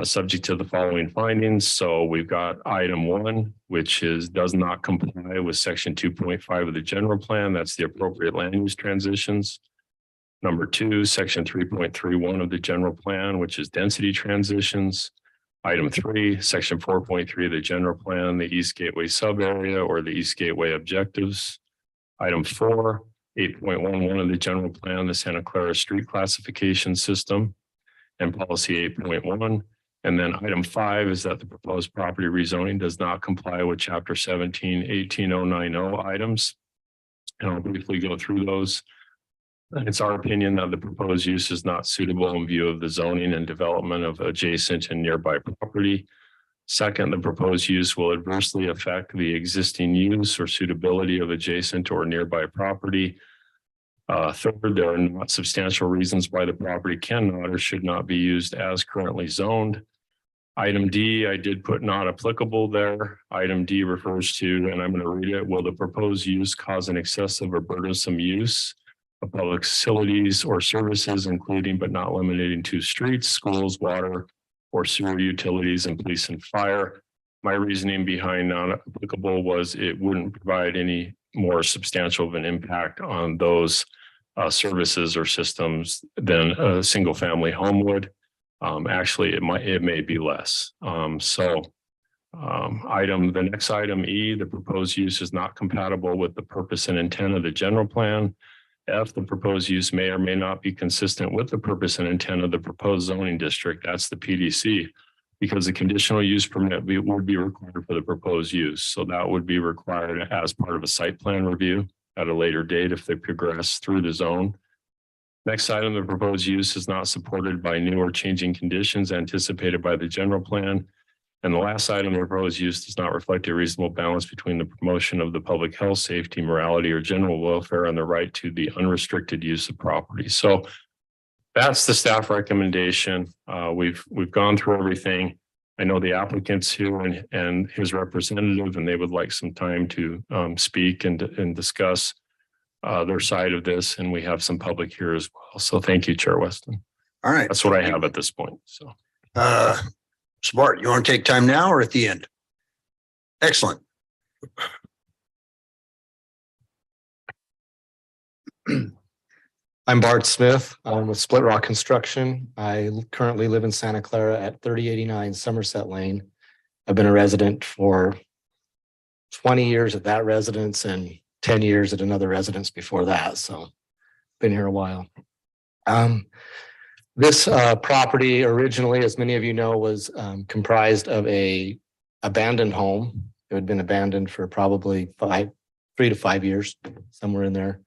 S3: Subject to the following findings. So we've got item 1, which does not comply with section 2.5 of the general plan. That's the appropriate land use transitions. Number 2, section 3.31 of the general plan, which is density transitions. Item 3, section 4.3 of the general plan, the East Gateway sub area or the East Gateway objectives. Item 4, 8.11 of the general plan, the Santa Clara street classification system and policy 8.1. And then item 5 is that the proposed property rezoning does not comply with chapter 17.18090 items. And I'll briefly go through those. It's our opinion that the proposed use is not suitable in view of the zoning and development of adjacent and nearby property. Second, the proposed use will adversely affect the existing use or suitability of adjacent or nearby property. Third, there are not substantial reasons why the property cannot or should not be used as currently zoned. Item D, I did put not applicable there. Item D refers to, and I'm going to read it, will the proposed use cause an excessive or burdensome use of public facilities or services, including but not limiting to streets, schools, water, or sewer utilities, and police and fire. My reasoning behind not applicable was it wouldn't provide any more substantial of an impact on those services or systems than a single family home would. Actually, it may be less. The next item E, the proposed use is not compatible with the purpose and intent of the general plan. F, the proposed use may or may not be consistent with the purpose and intent of the proposed zoning district. That's the PDC, because the conditional use permit would be required for the proposed use. So that would be required as part of a site plan review at a later date if they progress through the zone. Next item, the proposed use is not supported by new or changing conditions anticipated by the general plan. And the last item, the proposed use does not reflect a reasonable balance between the promotion of the public health, safety, morality, or general welfare and the right to the unrestricted use of property. So that's the staff recommendation. We've gone through everything. I know the applicant's here and his representative, and they would like some time to speak and discuss their side of this, and we have some public here as well. So thank you, Chair Weston.
S1: All right.
S3: That's what I have at this point. So
S1: Bart, you want to take time now or at the end? Excellent.
S11: I'm Bart Smith. I'm with Split Rock Construction. I currently live in Santa Clara at 3089 Somerset Lane. I've been a resident for 20 years at that residence and 10 years at another residence before that. So been here a while. This property originally, as many of you know, was comprised of a abandoned home. It had been abandoned for probably 3 to 5 years, somewhere in there,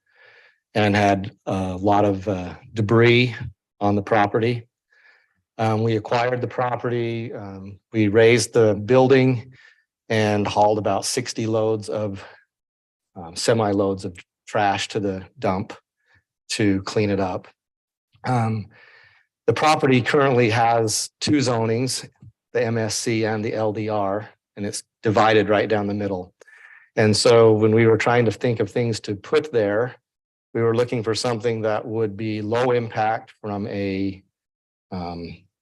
S11: and had a lot of debris on the property. We acquired the property. We raised the building and hauled about 60 loads of semi-loads of trash to the dump to clean it up. The property currently has 2 zonings, the MSC and the LDR, and it's divided right down the middle. And so when we were trying to think of things to put there, we were looking for something that would be low impact from a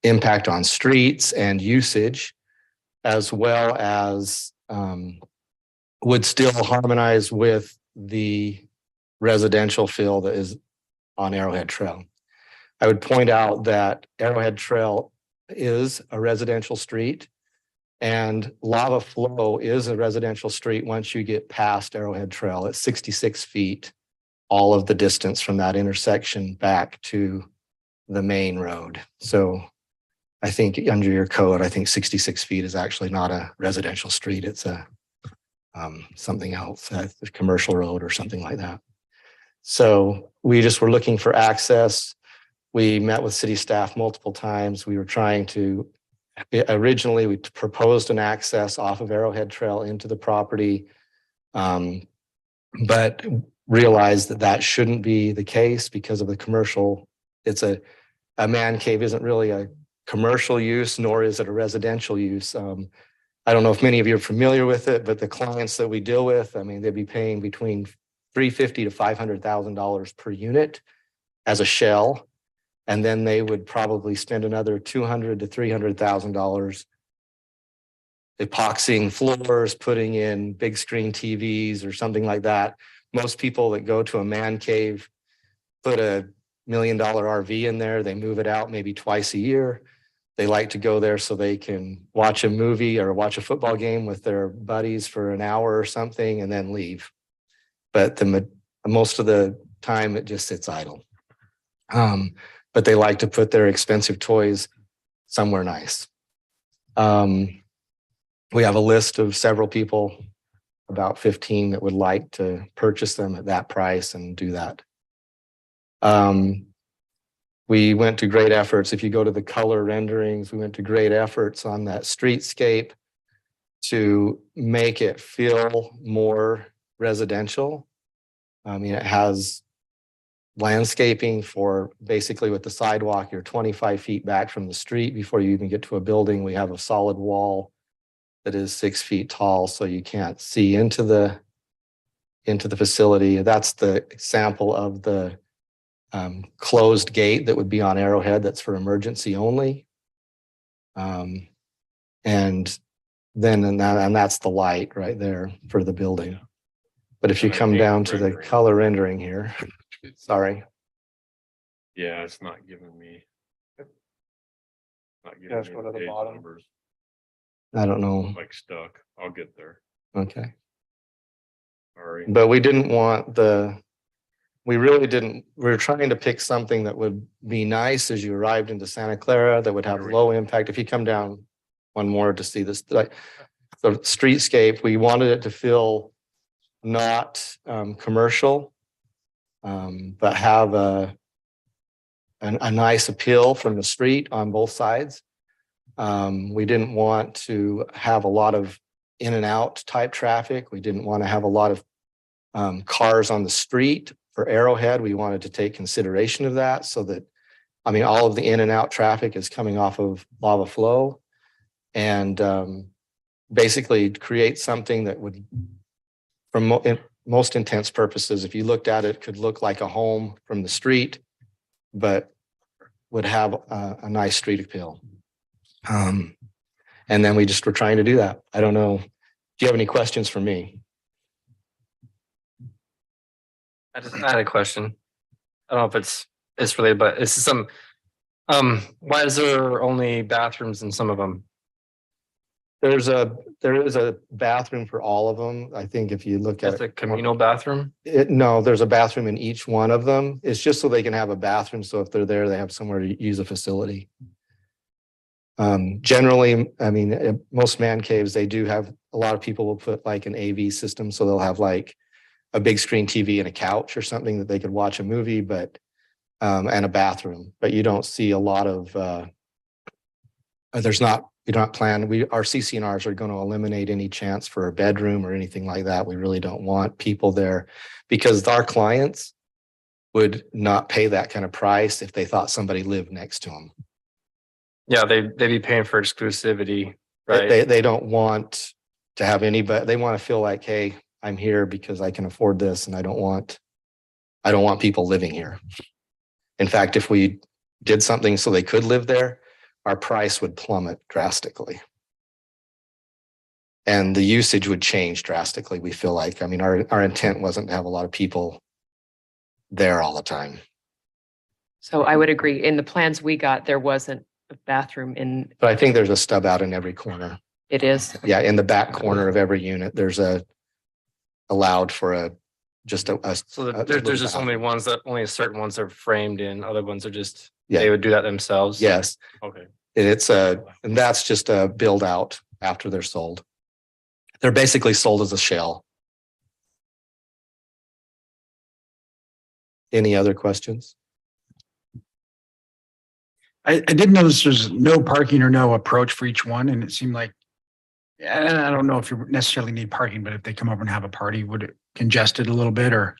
S11: impact on streets and usage, as well as would still harmonize with the residential feel that is on Arrowhead Trail. I would point out that Arrowhead Trail is a residential street, and Lava Flow is a residential street once you get past Arrowhead Trail. It's 66 feet, all of the distance from that intersection back to the main road. So I think under your code, I think 66 feet is actually not a residential street. It's a something else, a commercial road or something like that. So we just were looking for access. We met with city staff multiple times. We were trying to, originally we proposed an access off of Arrowhead Trail into the property, but realized that that shouldn't be the case because of the commercial. It's a man cave isn't really a commercial use, nor is it a residential use. I don't know if many of you are familiar with it, but the clients that we deal with, I mean, they'd be paying between $350,000 to $500,000 per unit as a shell. And then they would probably spend another $200,000 to $300,000 epoxying floors, putting in big screen TVs or something like that. Most people that go to a man cave put a $1 million RV in there. They move it out maybe twice a year. They like to go there so they can watch a movie or watch a football game with their buddies for an hour or something and then leave. But most of the time it just sits idle. But they like to put their expensive toys somewhere nice. We have a list of several people, about 15, that would like to purchase them at that price and do that. We went to great efforts. If you go to the color renderings, we went to great efforts on that streetscape to make it feel more residential. I mean, it has landscaping for basically with the sidewalk, you're 25 feet back from the street before you even get to a building. We have a solid wall that is 6 feet tall, so you can't see into the facility. That's the example of the closed gate that would be on Arrowhead. That's for emergency only. And that's the light right there for the building. But if you come down to the color rendering here, sorry.
S3: Yeah, it's not giving me. Not giving
S7: Yes,
S3: me
S7: go to the
S3: page
S7: bottom.
S3: numbers,
S11: I don't know.
S3: like stuck. I'll get there.
S11: Okay.
S3: Sorry.
S11: But we didn't want we really didn't, we were trying to pick something that would be nice as you arrived into Santa Clara, that would have low impact. If you come down one more to see this, like the streetscape, we wanted it to feel not commercial, but have a nice appeal from the street on both sides. We didn't want to have a lot of in and out type traffic. We didn't want to have a lot of cars on the street. For Arrowhead, we wanted to take consideration of that so that, I mean, all of the in and out traffic is coming off of Lava Flow, and basically create something that would, from most intents purposes, if you looked at it, could look like a home from the street, but would have a nice street appeal. And then we just were trying to do that. I don't know. Do you have any questions for me?
S7: I had a question. I don't know if it's related, but it's some, why is there only bathrooms in some of them?
S11: There is a bathroom for all of them. I think if you look at
S7: It's a communal bathroom?
S11: no, there's a bathroom in each one of them. It's just so they can have a bathroom. So if they're there, they have somewhere to use a facility. Generally, I mean, most man caves, they do have, a lot of people will put like an AV system. So they'll have like a big screen TV and a couch or something that they could watch a movie, but, and a bathroom, but you don't see a lot of, you don't plan, our CCNRs are going to eliminate any chance for a bedroom or anything like that. We really don't want people there because our clients would not pay that kind of price if they thought somebody lived next to them.
S7: Yeah, they'd be paying for exclusivity, right?
S11: They don't want to have anybody, they want to feel like, hey, I'm here because I can afford this and I don't want people living here. In fact, if we did something so they could live there, our price would plummet drastically. And the usage would change drastically, we feel like. I mean, our intent wasn't to have a lot of people there all the time.
S6: So I would agree. In the plans we got, there wasn't a bathroom in,
S11: But I think there's a stub out in every corner.
S6: it is.
S11: Yeah, in the back corner of every unit, there's allowed for
S7: So there's just only certain ones are framed in, other ones are just,
S11: Yeah.
S7: they would do that themselves?
S11: Yes,
S3: Okay.
S11: and that's just a build out after they're sold. They're basically sold as a shell. Any other questions?
S2: I did notice there's no parking or no approach for each one, and it seemed like, and I don't know if you necessarily need parking, but if they come over and have a party, would it congest it a little bit, or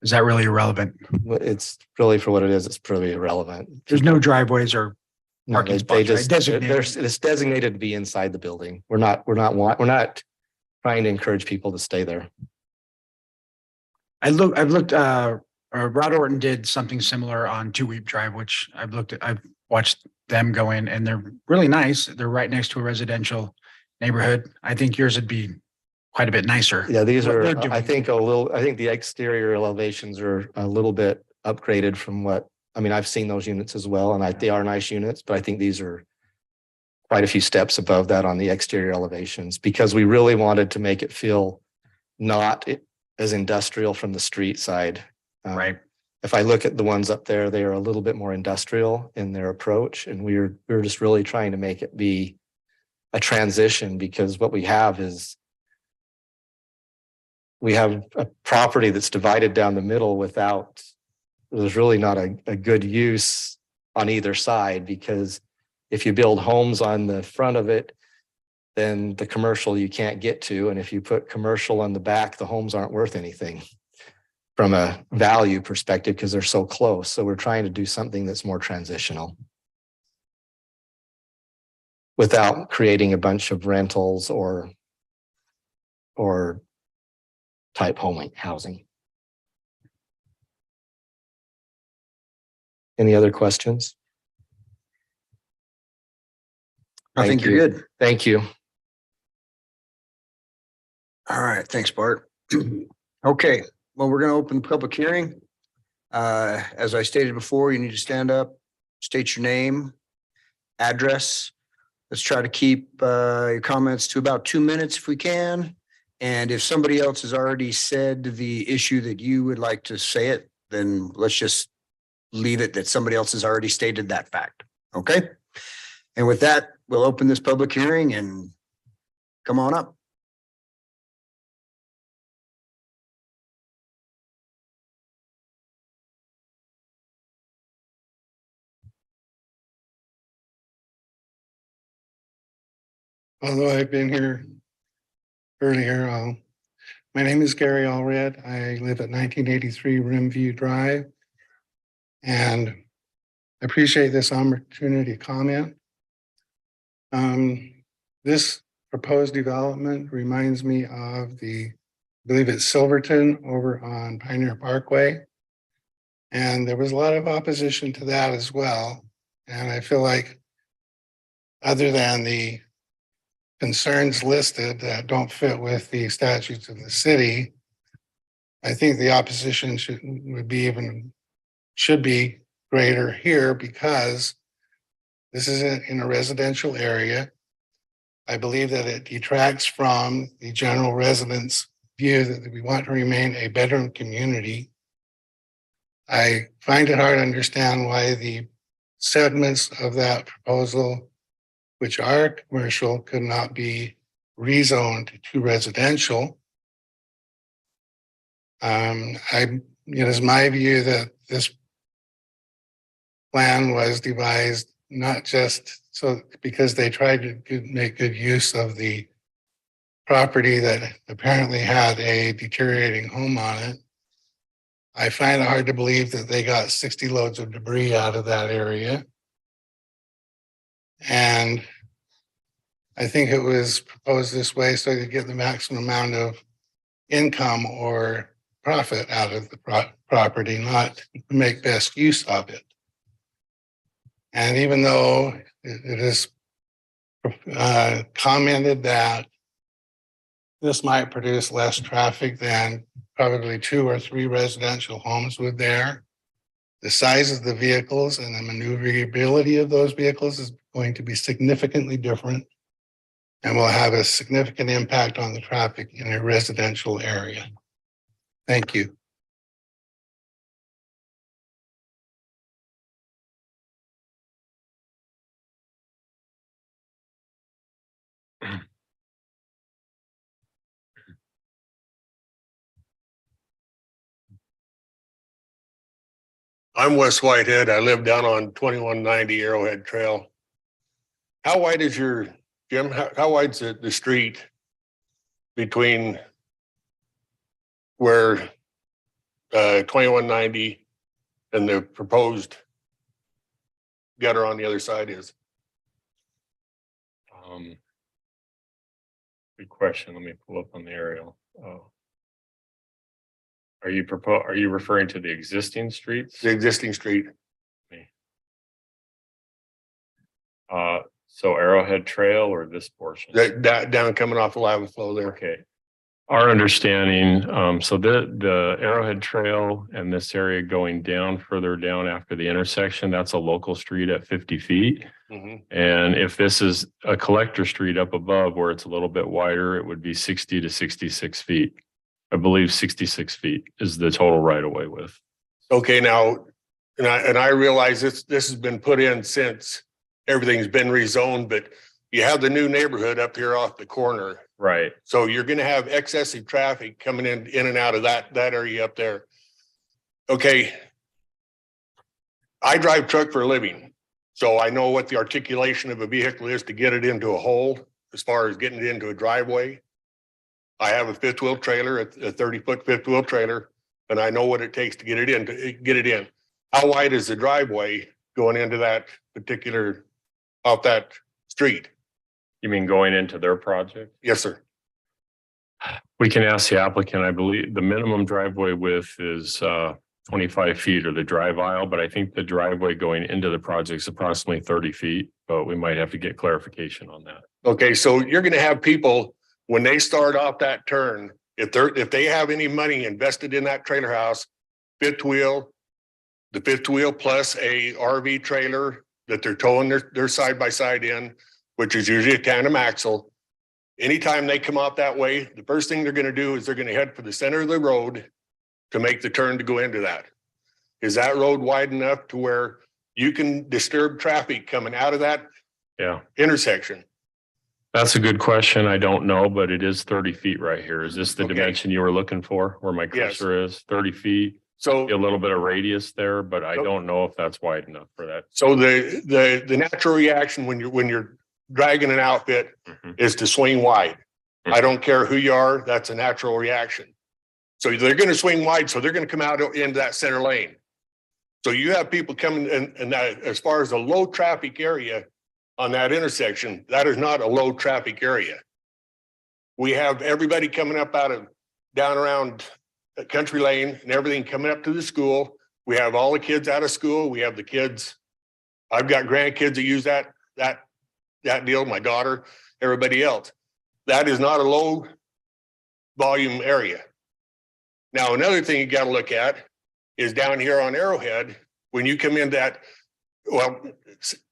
S2: is that really irrelevant?
S11: It's really for what it is. It's pretty irrelevant.
S2: There's no driveways or
S11: No,
S2: parking
S11: they
S2: spots, right?
S11: just,
S2: Designated.
S11: it's designated to be inside the building. We're not trying to encourage people to stay there.
S2: I've looked, Rod Orton did something similar on Two Weep Drive, which I've watched them go in, and they're really nice. They're right next to a residential neighborhood. I think yours would be quite a bit nicer.
S11: Yeah, these
S2: What
S11: are,
S2: they're doing.
S11: I think the exterior elevations are a little bit upgraded from what, I mean, I've seen those units as well, and they are nice units, but I think these are quite a few steps above that on the exterior elevations, because we really wanted to make it feel not as industrial from the street side.
S2: Right.
S11: If I look at the ones up there, they are a little bit more industrial in their approach, and we're just really trying to make it be a transition, because what we have is we have a property that's divided down the middle without, there's really not a good use on either side, because if you build homes on the front of it, then the commercial you can't get to. And if you put commercial on the back, the homes aren't worth anything. from a value perspective because they're so close. So we're trying to do something that's more transitional without creating a bunch of rentals or type housing. Any other questions?
S1: I think
S11: Thank
S1: you're
S11: you.
S1: good.
S11: Thank you.
S1: All right, thanks, Bart. Okay, well, we're gonna open the public hearing. As I stated before, you need to stand up, state your name, address. Let's try to keep your comments to about 2 minutes if we can. And if somebody else has already said the issue that you would like to say it, then let's just leave it that somebody else has already stated that fact. Okay? And with that, we'll open this public hearing and come on up.
S5: Although I've been here earlier, my name is Gary Allred. I live at 1983 Rimview Drive. And I appreciate this opportunity to comment. This proposed development reminds me of I believe it's Silverton over on Pioneer Parkway. And there was a lot of opposition to that as well. And I feel like other than the concerns listed that don't fit with the statutes of the city, I think the opposition should be greater here because this isn't in a residential area. I believe that it detracts from the general residents' view that we want to remain a bedroom community. I find it hard to understand why the segments of that proposal, which are commercial, could not be rezoned to residential. It is my view that this plan was devised not just so because they tried to make good use of the property that apparently had a deteriorating home on it. I find it hard to believe that they got 60 loads of debris out of that area. And I think it was proposed this way so to get the maximum amount of income or profit out of the property, not to make best use of it. And even though it is commented that this might produce less traffic than probably 2 or 3 residential homes would there, the size of the vehicles and the maneuverability of those vehicles is going to be significantly different and will have a significant impact on the traffic in a residential area. Thank you.
S12: I'm Wes Whitehead. I live down on 2190 Arrowhead Trail. How wide is your, Jim, how wide's the street between where 2190 and the proposed gutter on the other side is?
S3: Good question. Let me pull up on the aerial. Are you referring to the existing streets?
S12: The existing street.
S3: So Arrowhead Trail or this portion?
S12: That down coming off the lava flow there.
S3: Okay. Our understanding, so the Arrowhead Trail and this area going down further down after the intersection, that's a local street at 50 feet.
S12: Mhm.
S3: And if this is a collector street up above where it's a little bit wider, it would be 60 to 66 feet. I believe 66 feet is the total right of way width.
S12: Okay, now, and I realize this has been put in since everything's been rezoned, but you have the new neighborhood up here off the corner.
S3: Right.
S12: So you're gonna have excessive traffic coming in and out of that area up there. Okay. I drive truck for a living, so I know what the articulation of a vehicle is to get it into a hole as far as getting it into a driveway. I have a fifth wheel trailer, a 30-foot fifth wheel trailer. and I know what it takes to get it in, to get it in. How wide is the driveway going into that particular, off that street?
S3: You mean going into their project?
S12: Yes, sir.
S3: We can ask the applicant. I believe the minimum driveway width is 25 feet or the drive aisle, but I think the driveway going into the project is approximately 30 feet, but we might have to get clarification on that.
S12: Okay, so you're gonna have people, when they start off that turn, if they have any money invested in that trailer house, fifth wheel, the fifth wheel plus a RV trailer that they're towing their side by side in, which is usually a tandem axle. Anytime they come out that way, the first thing they're gonna do is they're gonna head for the center of the road to make the turn to go into that. Is that road wide enough to where you can disturb traffic coming out of that
S3: Yeah,
S12: intersection?
S3: that's a good question. I don't know, but it is 30 feet right here. Is this the
S12: Okay.
S3: dimension you were looking for where my
S12: Yes.
S3: cursor is? 30 feet,
S12: So,
S3: a little bit of radius there, but I
S12: Nope.
S3: don't know if that's wide enough for that.
S12: so the natural reaction when you're dragging an outfit
S3: Mhm.
S12: is to swing wide.
S3: Mhm.
S12: I don't care who you are, that's a natural reaction. So they're gonna swing wide, so they're gonna come out into that center lane. So you have people coming in, and that, as far as a low traffic area on that intersection, that is not a low traffic area. We have everybody coming up out of, down around Country Lane and everything coming up to the school. We have all the kids out of school. We have the kids. I've got grandkids that use that deal, my daughter, everybody else. That is not a low volume area. Now, another thing you gotta look at is down here on Arrowhead, when you come in that, well,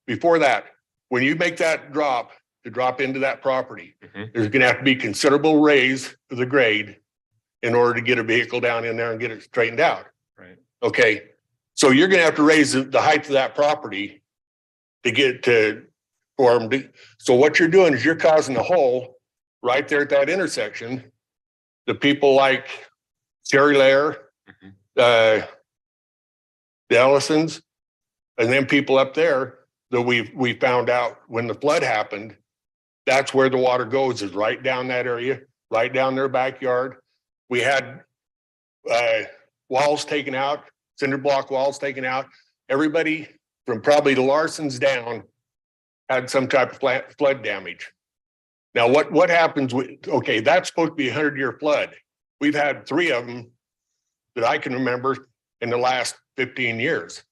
S12: before that, when you make that drop, to drop into that property,
S3: Mhm.
S12: there's gonna have to be considerable raise of the grade in order to get a vehicle down in there and get it straightened out.
S3: Right.
S12: Okay, so you're gonna have to raise the height of that property to get to, for them to, so what you're doing is you're causing a hole right there at that intersection. The people like Sherry Lair,
S3: Mhm.
S12: the Ellisons, and then people up there that we found out when the flood happened, that's where the water goes, is right down that area, right down their backyard. We had walls taken out, cinder block walls taken out. Everybody from probably the Larsons down had some type of flood damage. Now, what happens with, okay, that's supposed to be a 100-year flood. We've had 3 of them that I can remember in the last 15 years.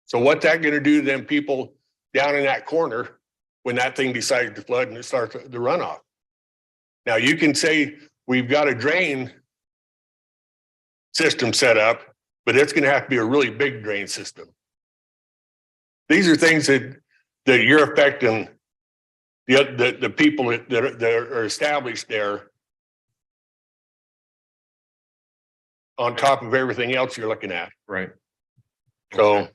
S12: So what's that gonna do to them people down in that corner when that thing decides to flood and it starts the runoff? Now, you can say we've got a drain system set up, but it's gonna have to be a really big drain system. These are things that you're affecting the people that are established there on top of everything else you're looking at.
S3: Right.
S12: So
S3: Okay.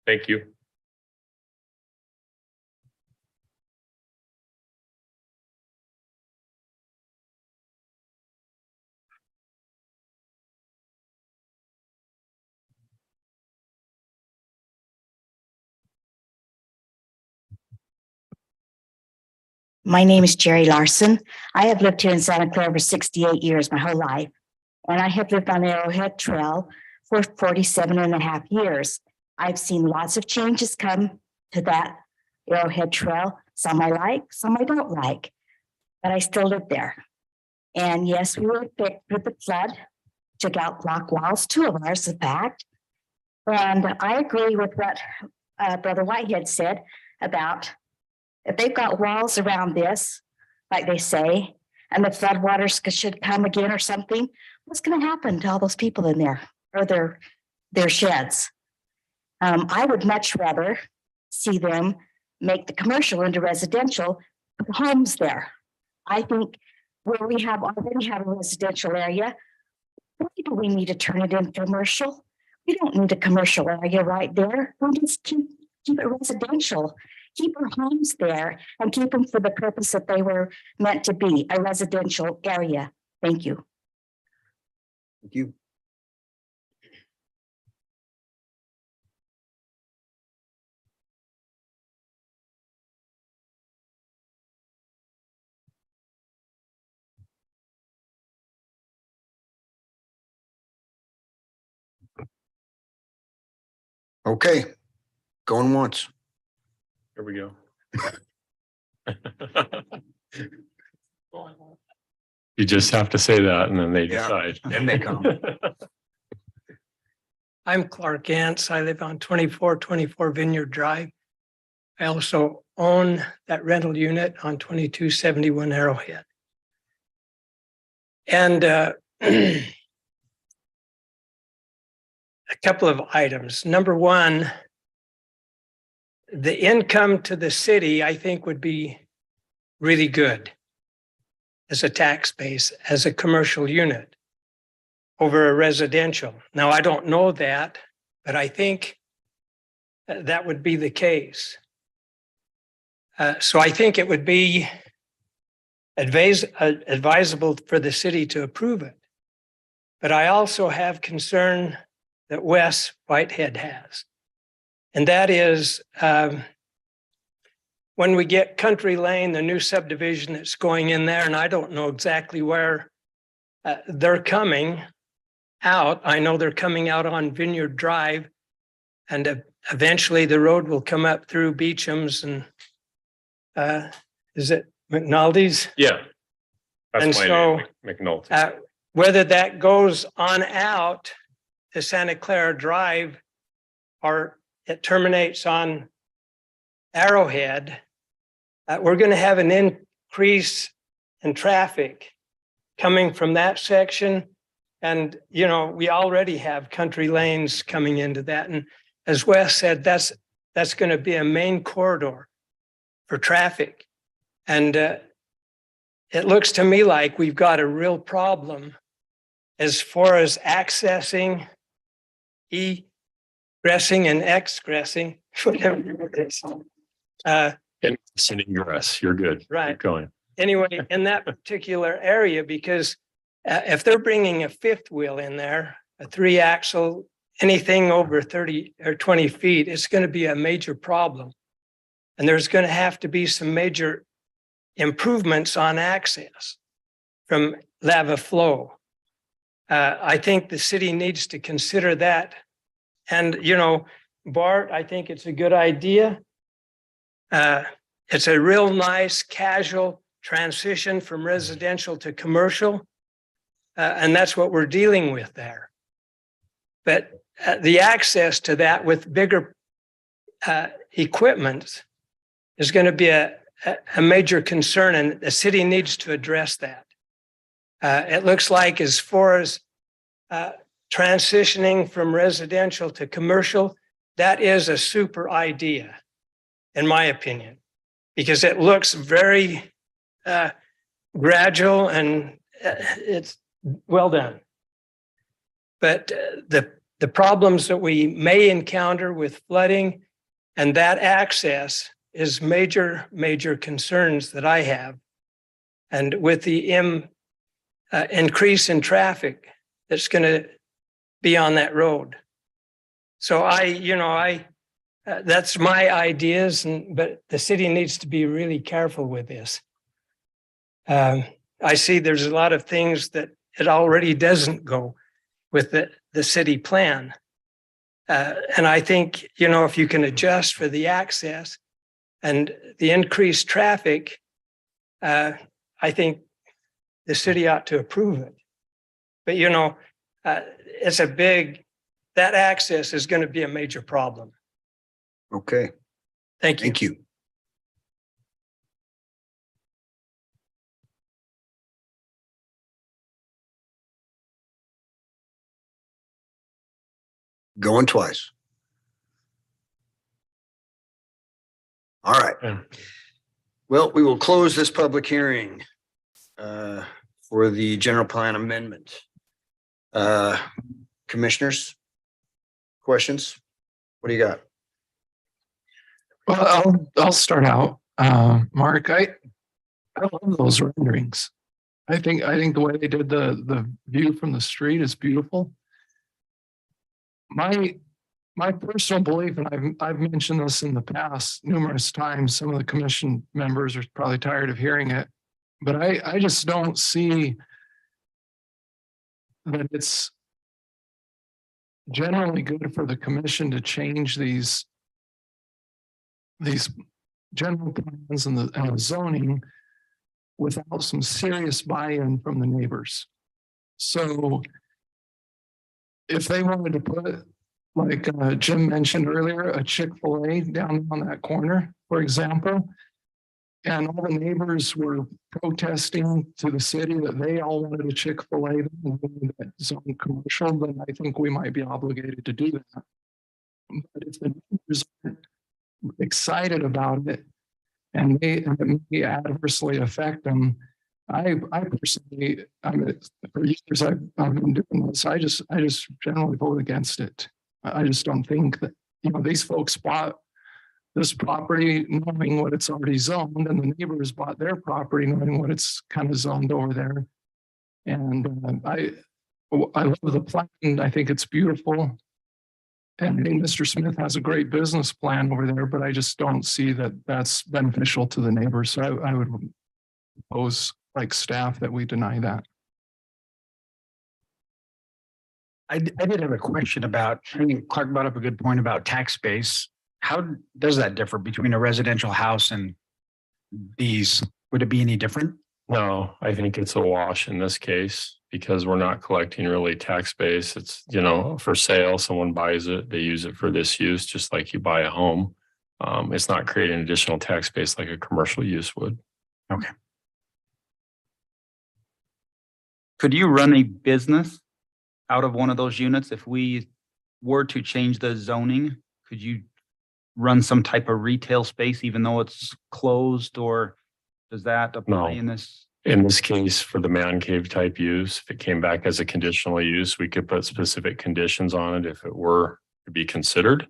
S3: Thank you.
S13: My name is Jerry Larson. I have lived here in Santa Clara for 68 years, my whole life. And I have lived on Arrowhead Trail for 47 and a half years. I've seen lots of changes come to that Arrowhead Trail. Some I like, some I don't like, but I still live there. And yes, we were hit with the flood, took out block walls, 2 of ours, in fact. And I agree with what Brother Whitehead said about if they've got walls around this, like they say, and the floodwaters should come again or something, what's going to happen to all those people in there or their sheds? I would much rather see them make the commercial into residential, put homes there. I think where we have already have a residential area, why do we need to turn it into commercial? We don't need a commercial area right there. We just keep it residential. Keep our homes there and keep them for the purpose that they were meant to be, a residential area. Thank you.
S1: Thank you. Okay, going once.
S3: Here we go. You just have to say that and then they
S1: Yeah,
S3: decide.
S1: then they come.
S14: I'm Clark Gantz. I live on 2424 Vineyard Drive. I also own that rental unit on 2271 Arrowhead. And a couple of items. Number one, the income to the city, I think, would be really good as a tax base, as a commercial unit over a residential. Now, I don't know that, but I think that would be the case. So I think it would be advisable for the city to approve it. But I also have concern that Wes Whitehead has. And that is when we get Country Lane, the new subdivision that's going in there, and I don't know exactly where they're coming out. I know they're coming out on Vineyard Drive, and eventually the road will come up through Beecham's and is it McNaldy's?
S3: Yeah.
S14: And
S3: That's my
S14: so,
S3: name, McNulty.
S14: Whether that goes on out to Santa Clara Drive or it terminates on Arrowhead, we're going to have an increase in traffic coming from that section. And, you know, we already have country lanes coming into that. And as Wes said, that's going to be a main corridor for traffic. And it looks to me like we've got a real problem as far as accessing, egressing and exgressing, whatever it is.
S3: It's an ingress. You're good.
S14: Right.
S3: Keep going.
S14: Anyway, in that particular area, because if they're bringing a fifth wheel in there, a 3-axle, anything over 30 or 20 feet, it's going to be a major problem. And there's going to have to be some major improvements on access from lava flow. I think the city needs to consider that. And, you know, Bart, I think it's a good idea. It's a real nice casual transition from residential to commercial. And that's what we're dealing with there. But the access to that with bigger equipment is going to be a major concern, and the city needs to address that. It looks like as far as transitioning from residential to commercial, that is a super idea, in my opinion, because it looks very gradual and it's well done. But the problems that we may encounter with flooding and that access is major concerns that I have. And with the increase in traffic that's going to be on that road. So that's my ideas, but the city needs to be really careful with this. I see there's a lot of things that it already doesn't go with the city plan. And I think, if you can adjust for the access and the increased traffic, I think the city ought to approve it. But, that access is going to be a major problem.
S1: Okay,
S14: Thank you.
S1: thank you. Going twice. All right.
S3: Yeah.
S1: Well, we will close this public hearing for the general plan amendment. Commissioners, questions? What do you got?
S8: Well, I'll start out. Mark, I love those renderings. I think the way they did the view from the street is beautiful. My personal belief, and I've mentioned this in the past numerous times, some of the commission members are probably tired of hearing it, but I just don't see that it's generally good for the commission to change these general plans and the zoning without some serious buy-in from the neighbors. So if they wanted to put, like Jim mentioned earlier, a Chick-fil-A down on that corner, for example, and all the neighbors were protesting to the city that they all wanted a Chick-fil-A that zone commercial, then I think we might be obligated to do that. But if the neighbors aren't excited about it and it may adversely affect them, I personally, for years I've been doing this. I just generally vote against it. I just don't think that, these folks bought this property knowing what it's already zoned, and the neighbors bought their property knowing what it's kind of zoned over there. And I love the plan. I think it's beautiful. And I think Mr. Smith has a great business plan over there, but I just don't see that that's beneficial to the neighbors. So I would propose, like staff, that we deny that.
S2: I did have a question about, I think Clark brought up a good point about tax base. How does that differ between a residential house and these? Would it be any different?
S3: No, I think it's a wash in this case because we're not collecting really tax base. It's, for sale, someone buys it, they use it for this use, just like you buy a home. It's not creating additional tax base like a commercial use would.
S2: Okay.
S10: Could you run a business out of one of those units if we were to change the zoning? Could you run some type of retail space even though it's closed, or does that apply in this?
S3: In this case, for the man cave type use, if it came back as a conditional use, we could put specific conditions on it if it were to be considered.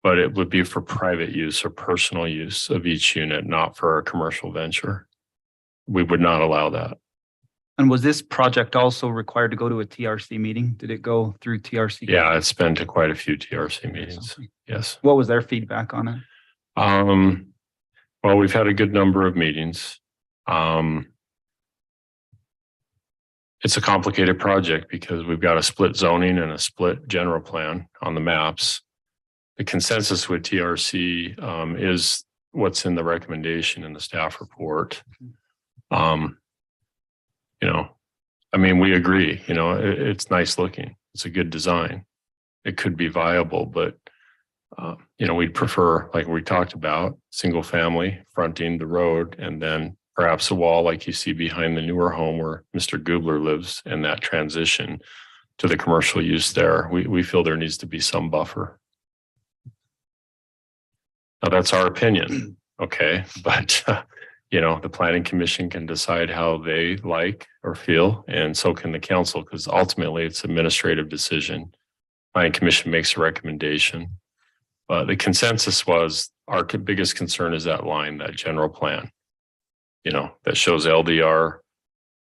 S3: But it would be for private use or personal use of each unit, not for a commercial venture. We would not allow that.
S10: And was this project also required to go to a TRC meeting? Did it go through TRC?
S3: Yeah, it's been to quite a few TRC meetings. Yes.
S10: What was their feedback on it?
S3: Well, we've had a good number of meetings. It's a complicated project because we've got a split zoning and a split general plan on the maps. The consensus with TRC is what's in the recommendation in the staff report. We agree, it's nice looking. It's a good design. It could be viable, but we'd prefer, like we talked about, single family fronting the road and then perhaps a wall like you see behind the newer home where Mr. Gubler lives, and that transition to the commercial use there. We feel there needs to be some buffer. Now that's our opinion. Okay. But the planning commission can decide how they like or feel, and so can the council, because ultimately it's an administrative decision. Planning commission makes a recommendation. But the consensus was our biggest concern is that line, that general plan, that shows LDR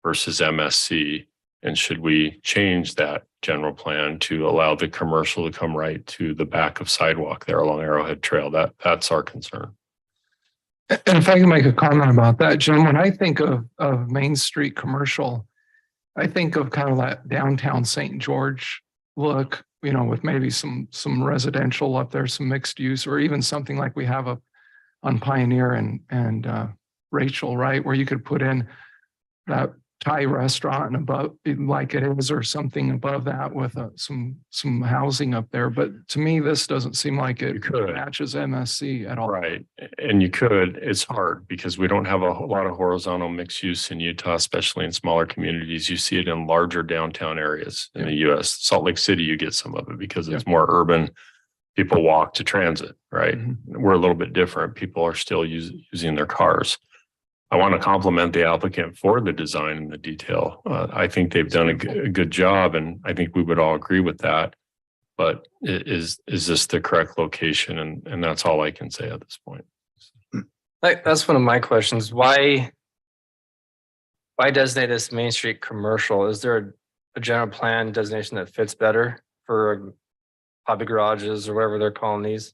S3: versus MSC. And should we change that general plan to allow the commercial to come right to the back of sidewalk there along Arrowhead Trail? That's our concern.
S8: And if I can make a comment about that, Jim, when I think of Main Street commercial, I think of kind of that downtown St. George look, with maybe some residential up there, some mixed use, or even something like we have on Pioneer and Rachel, right? Where you could put in that Thai restaurant and above, like it is, or something above that with some housing up there. But to me, this doesn't seem like it matches MSC at all.
S3: Right. And you could, it's hard because we don't have a lot of horizontal mixed use in Utah, especially in smaller communities. You see it in larger downtown areas in the US. Salt Lake City, you get some of it because it's more urban. People walk to transit, right? We're a little bit different. People are still using their cars. I want to compliment the applicant for the design and the detail. I think they've done a good job, and I think we would all agree with that. But is this the correct location? And that's all I can say at this point.
S7: That's one of my questions. Why designate this Main Street commercial? Is there a general plan designation that fits better for hobby garages or whatever they're calling these?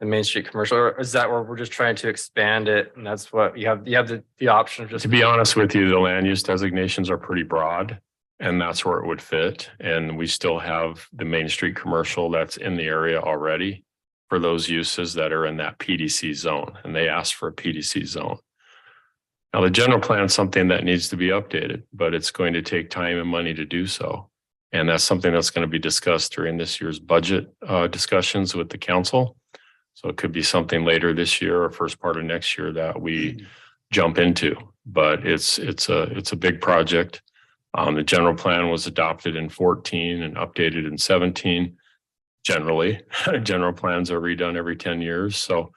S7: The Main Street commercial, or is that where we're just trying to expand it, and that's what you have the option of just...
S3: To be honest with you, the land use designations are pretty broad. And that's where it would fit. And we still have the Main Street commercial that's in the area already for those uses that are in that PDC zone, and they asked for a PDC zone. Now, the general plan is something that needs to be updated, but it's going to take time and money to do so. And that's something that's going to be discussed during this year's budget discussions with the council. So it could be something later this year or first part of next year that we jump into, but it's a big project. The general plan was adopted in 14 and updated in 17. Generally, general plans are redone every 10 years. So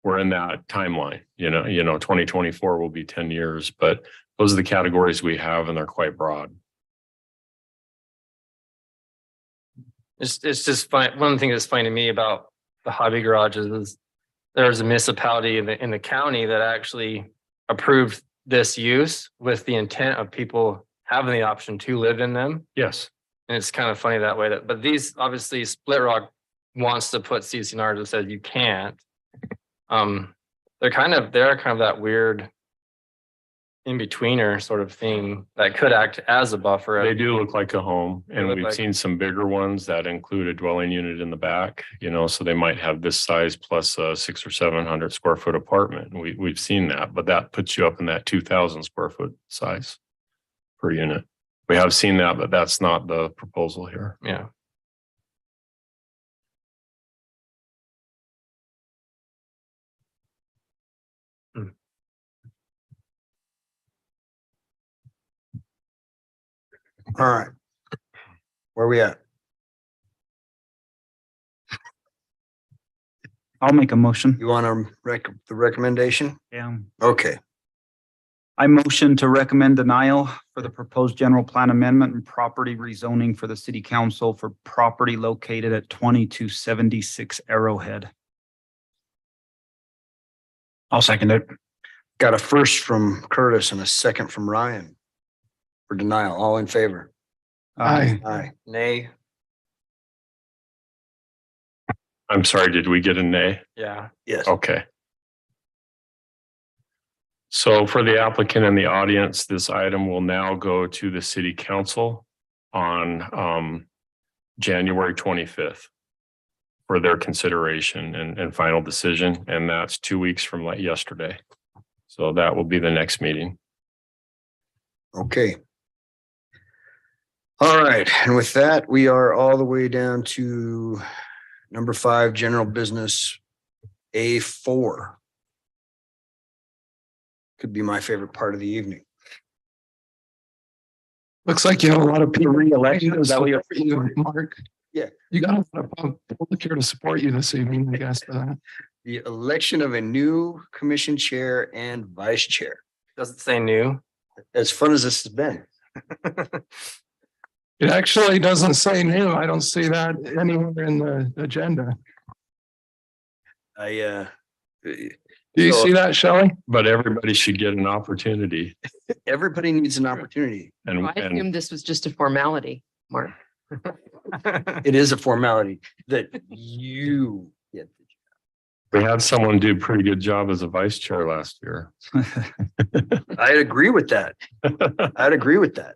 S3: we're in that timeline, 2024 will be 10 years, but those are the categories we have and they're quite broad.
S7: It's just fine. One thing that's funny to me about the hobby garages is there's a municipality in the county that actually approved this use with the intent of people having the option to live in them.
S3: Yes.
S7: And it's kind of funny that way but these obviously Split Rock wants to put CCNR that says you can't. They're kind of that weird in-betweener sort of thing that could act as a buffer.
S3: They do look like a home, and
S7: look
S3: we've
S7: like-
S3: seen some bigger ones that include a dwelling unit in the back, so they might have this size plus a 600 or 700 square foot apartment. And we've seen that, but that puts you up in that 2,000 square foot size per unit. We have seen that, but that's not the proposal here.
S7: Yeah.
S1: All right. Where we at?
S10: I'll make a motion.
S1: You want the recommendation?
S10: Yeah.
S1: Okay,
S10: I motion to recommend denial for the proposed general plan amendment and property rezoning for the city council for property located at 2276 Arrowhead. I'll second it.
S1: got a first from Curtis and a second from Ryan for denial. All in favor?
S8: Aye.
S1: Aye.
S7: Nay.
S3: I'm sorry, did we get a nay?
S7: Yeah.
S1: Yes.
S3: Okay. So for the applicant and the audience, this item will now go to the city council on January 25th for their consideration and final decision. And that's 2 weeks from like yesterday. So that will be the next meeting.
S1: Okay. All right, and with that, we are all the way down to number 5, general business A4. Could be my favorite part of the evening.
S8: Looks like you have a lot of people.
S10: Re-election, is that what you're-
S8: You, Mark?
S1: Yeah.
S8: You got a lot of public here to support you this evening, I guess, for that.
S1: The election of a new commission chair and vice chair.
S7: Doesn't say new.
S1: As fun as this has been.
S8: It actually doesn't say new. I don't see that anywhere in the agenda. Do you
S1: So-
S8: see that, Shelley?
S3: But everybody should get an opportunity
S1: Everybody needs an opportunity.
S3: and,
S6: I
S3: and
S6: assumed this was just a formality, Mark.
S1: It is a formality that you get.
S3: we had someone do a pretty good job as a vice chair last year.
S1: I'd agree with that. I'd agree with that.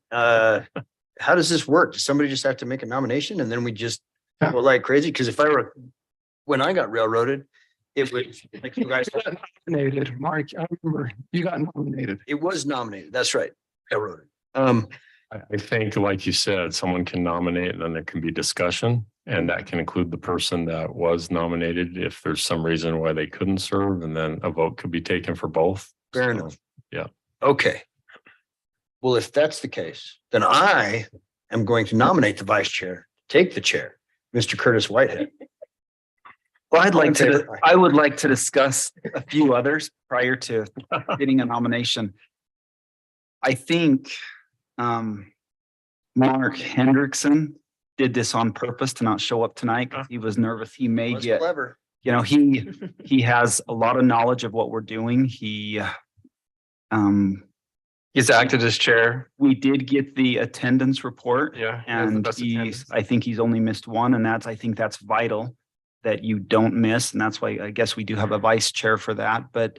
S1: How does this work? Does somebody just have to make a nomination and then we just go like crazy? Because if I were, when I got railroaded, it was like you guys,
S8: You got nominated, Mark. I remember you got nominated.
S1: it was nominated. That's right. Railroaded.
S3: I think, like you said, someone can nominate and then there can be discussion. And that can include the person that was nominated if there's some reason why they couldn't serve, and then a vote could be taken for both.
S1: Fair
S3: So,
S1: enough.
S3: yeah.
S1: Okay. Well, if that's the case, then I am going to nominate the vice chair, take the chair, Mr. Curtis Whitehead.
S10: Well, I
S1: Aye.
S10: would like to discuss a few others prior to getting a nomination. I think Mark Hendrickson did this on purpose to not show up tonight because he was nervous he may
S1: Was
S10: get,
S1: clever.
S10: he has a lot of knowledge of what we're doing. He's
S7: acted as chair.
S10: we did get the attendance report.
S7: Yeah. he has the
S10: And
S7: best attendance.
S10: I think he's only missed one, and I think that's vital that you don't miss. And that's why I guess we do have a vice chair for that, but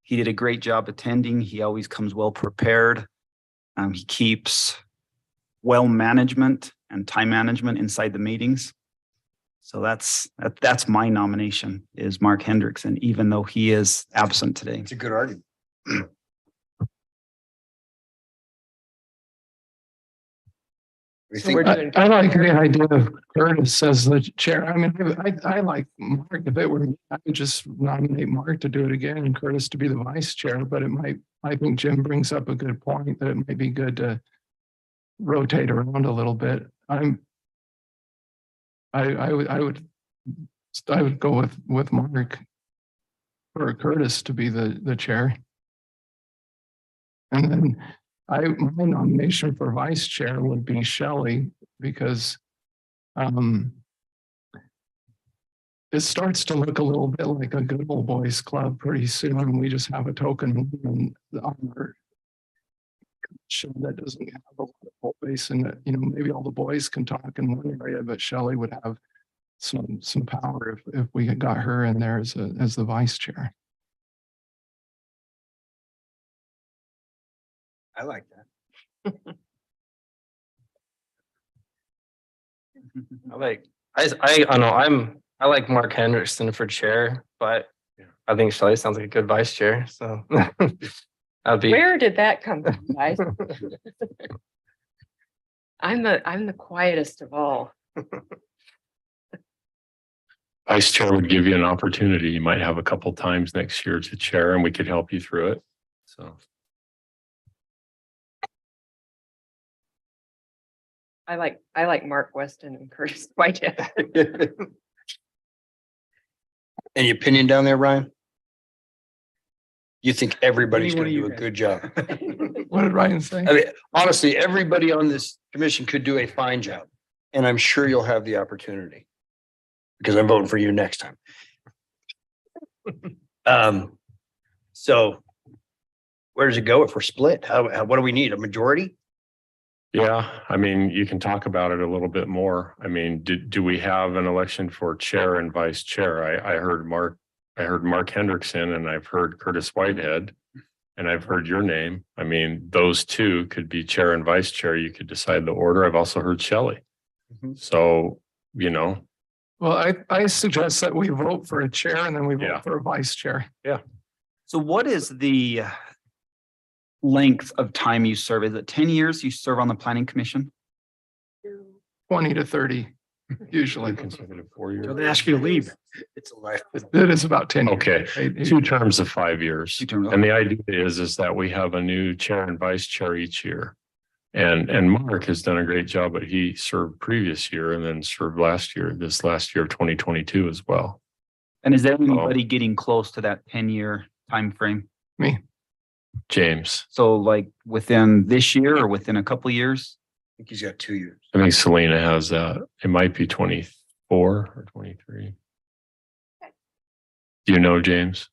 S10: he did a great job attending. He always comes well prepared. He keeps well management and time management inside the meetings. So that's my nomination is Mark Hendrickson, even though he is absent today.
S1: It's a good argument. We
S6: So we're
S1: think,
S6: doing.
S8: I like the idea of Curtis as the chair. I mean, I like Mark. If it were, me, I would just nominate Mark to do it again and Curtis to be the vice chair, but it might, I think Jim brings up a good point that it might be good to rotate around a little bit. I would go with Mark or Curtis to be the chair. And then my nomination for vice chair would be Shelley because it starts to look a little bit like a good old boys club pretty soon. We just have a token woman on our show that doesn't have a lot of full base and that, maybe all the boys can talk in one area, but Shelley would have some power if we had got her in there as the vice chair.
S1: I like that.
S7: I like Mark Hendrickson for chair, but I think Shelley sounds like a good vice chair, so. That'd be.
S6: Where did that come from, guys? I'm the quietest of all.
S3: Vice chair would give you an opportunity. You might have a couple times next year to chair and we could help you through it. So.
S6: I like Mark Weston and Curtis Whitehead.
S1: Any opinion down there, Ryan? You think everybody's
S2: Any one
S1: gonna
S2: of
S1: do
S2: you
S1: a good job?
S8: What did Ryan say?
S1: I mean, honestly, everybody on this commission could do a fine job, and I'm sure you'll have the opportunity. Because I'm voting for you next time. So where does it go if we're split? What do we need? A majority?
S3: Yeah, I mean, you can talk about it a little bit more. I mean, do we have an election for chair and vice chair? I heard Mark Hendrickson and I've heard Curtis Whitehead and I've heard your name. I mean, those two could be chair and vice chair. You could decide the order. I've also heard Shelley. So,
S8: Well, I suggest that we vote for a chair and then we vote
S3: Yeah.
S8: for a vice chair.
S10: So what is the length of time you serve? Is it 10 years you serve on the planning commission?
S8: 20 to 30, usually.
S3: Consecutive 4 years.
S2: So they ask you to leave.
S1: It's a life.
S8: It is about 10.
S3: Okay,
S8: years.
S3: 2 terms of 5 years.
S10: 2 terms.
S3: And the idea is that we have a new chair and vice chair each year. And Mark has done a great job, but he served previous year and then served this last year of 2022 as well.
S10: And is there anybody getting close to that 10-year time frame?
S8: Me.
S3: James,
S10: So like within this year or within a couple of years?
S1: I think he's got 2 years.
S3: I think Selena has that. It might be 24 or 23. Do you know, James?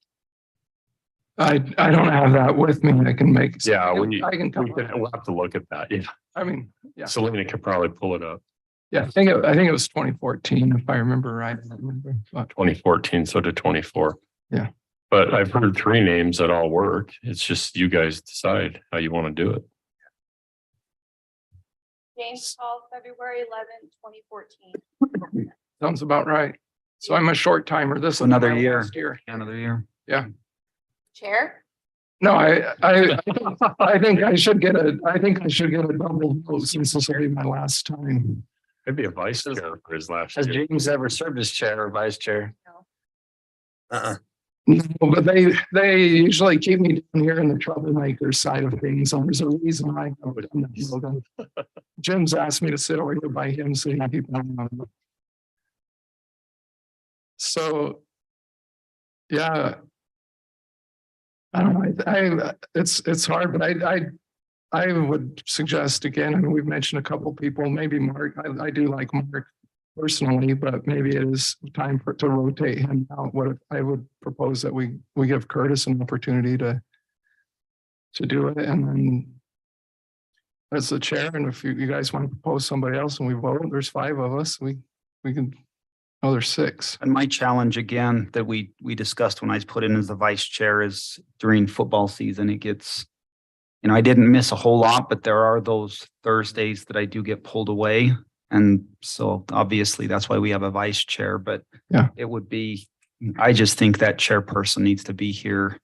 S8: I don't have that with me. I can make.
S3: Yeah,
S8: I can come.
S3: we'll have to look at that. Yeah.
S8: I mean, yeah.
S3: Selena could probably pull it up.
S8: Yeah, I think it was 2014, if I remember right. I don't remember. But
S3: 2014, so to 24.
S8: Yeah.
S3: But I've heard 3 names that all work. It's just you guys decide how you want to do it.
S9: James Hall, February 11th, 2014.
S8: sounds about right. So I'm a short timer. This is
S10: Another
S8: my
S10: year.
S8: last year.
S10: Another year.
S9: Chair?
S8: No, I think I should get a double vote since this will be my last time.
S3: Maybe a vice chair for his last
S7: Has
S3: year.
S7: James ever served as chair or vice chair?
S8: No, but they usually keep me down here in the troublemaker side of things. So there's a reason I haven't done that. Jim's asked me to sit over here by him so he can keep an eye on it. So, yeah. I don't know. It's hard, but I would suggest again, I mean, we've mentioned a couple people, maybe Mark. I do like Mark personally, but maybe it is time to rotate him out. What if I would propose that we give Curtis an opportunity to do it, and then as the chair, and if you guys want to propose somebody else and we vote, there's 5 of us, we can. Oh, there's 6.
S10: And my challenge again that we discussed when I was put in as the vice chair is during football season, it gets I didn't miss a whole lot, but there are those Thursdays that I do get pulled away. And so obviously that's why we have a vice chair, but
S8: Yeah.
S10: it would be, I just think that chairperson needs to be here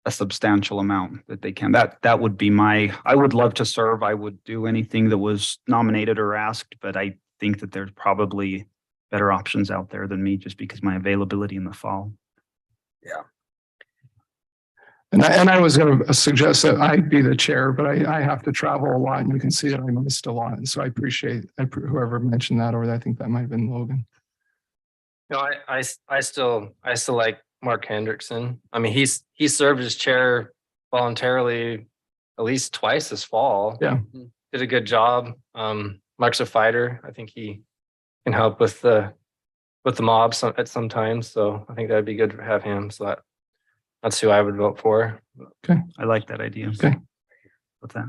S10: a substantial amount that they can. That would be I would love to serve. I would do anything that was nominated or asked, but I think that there's probably better options out there than me just because my availability in the fall.
S8: And I was going to suggest that I be the chair, but I have to travel a lot and you can see that I missed a lot. And so I appreciate whoever mentioned that, or I think that might have been Logan.
S7: No, I still like Mark Hendrickson. I mean, he served as chair voluntarily at least twice this fall.
S8: Yeah.
S7: Did a good job. Mark's a fighter. I think he can help with the mob at some times. So I think that'd be good to have him. So that's who I would vote for.
S10: I like that idea.
S8: Okay.
S10: What's that?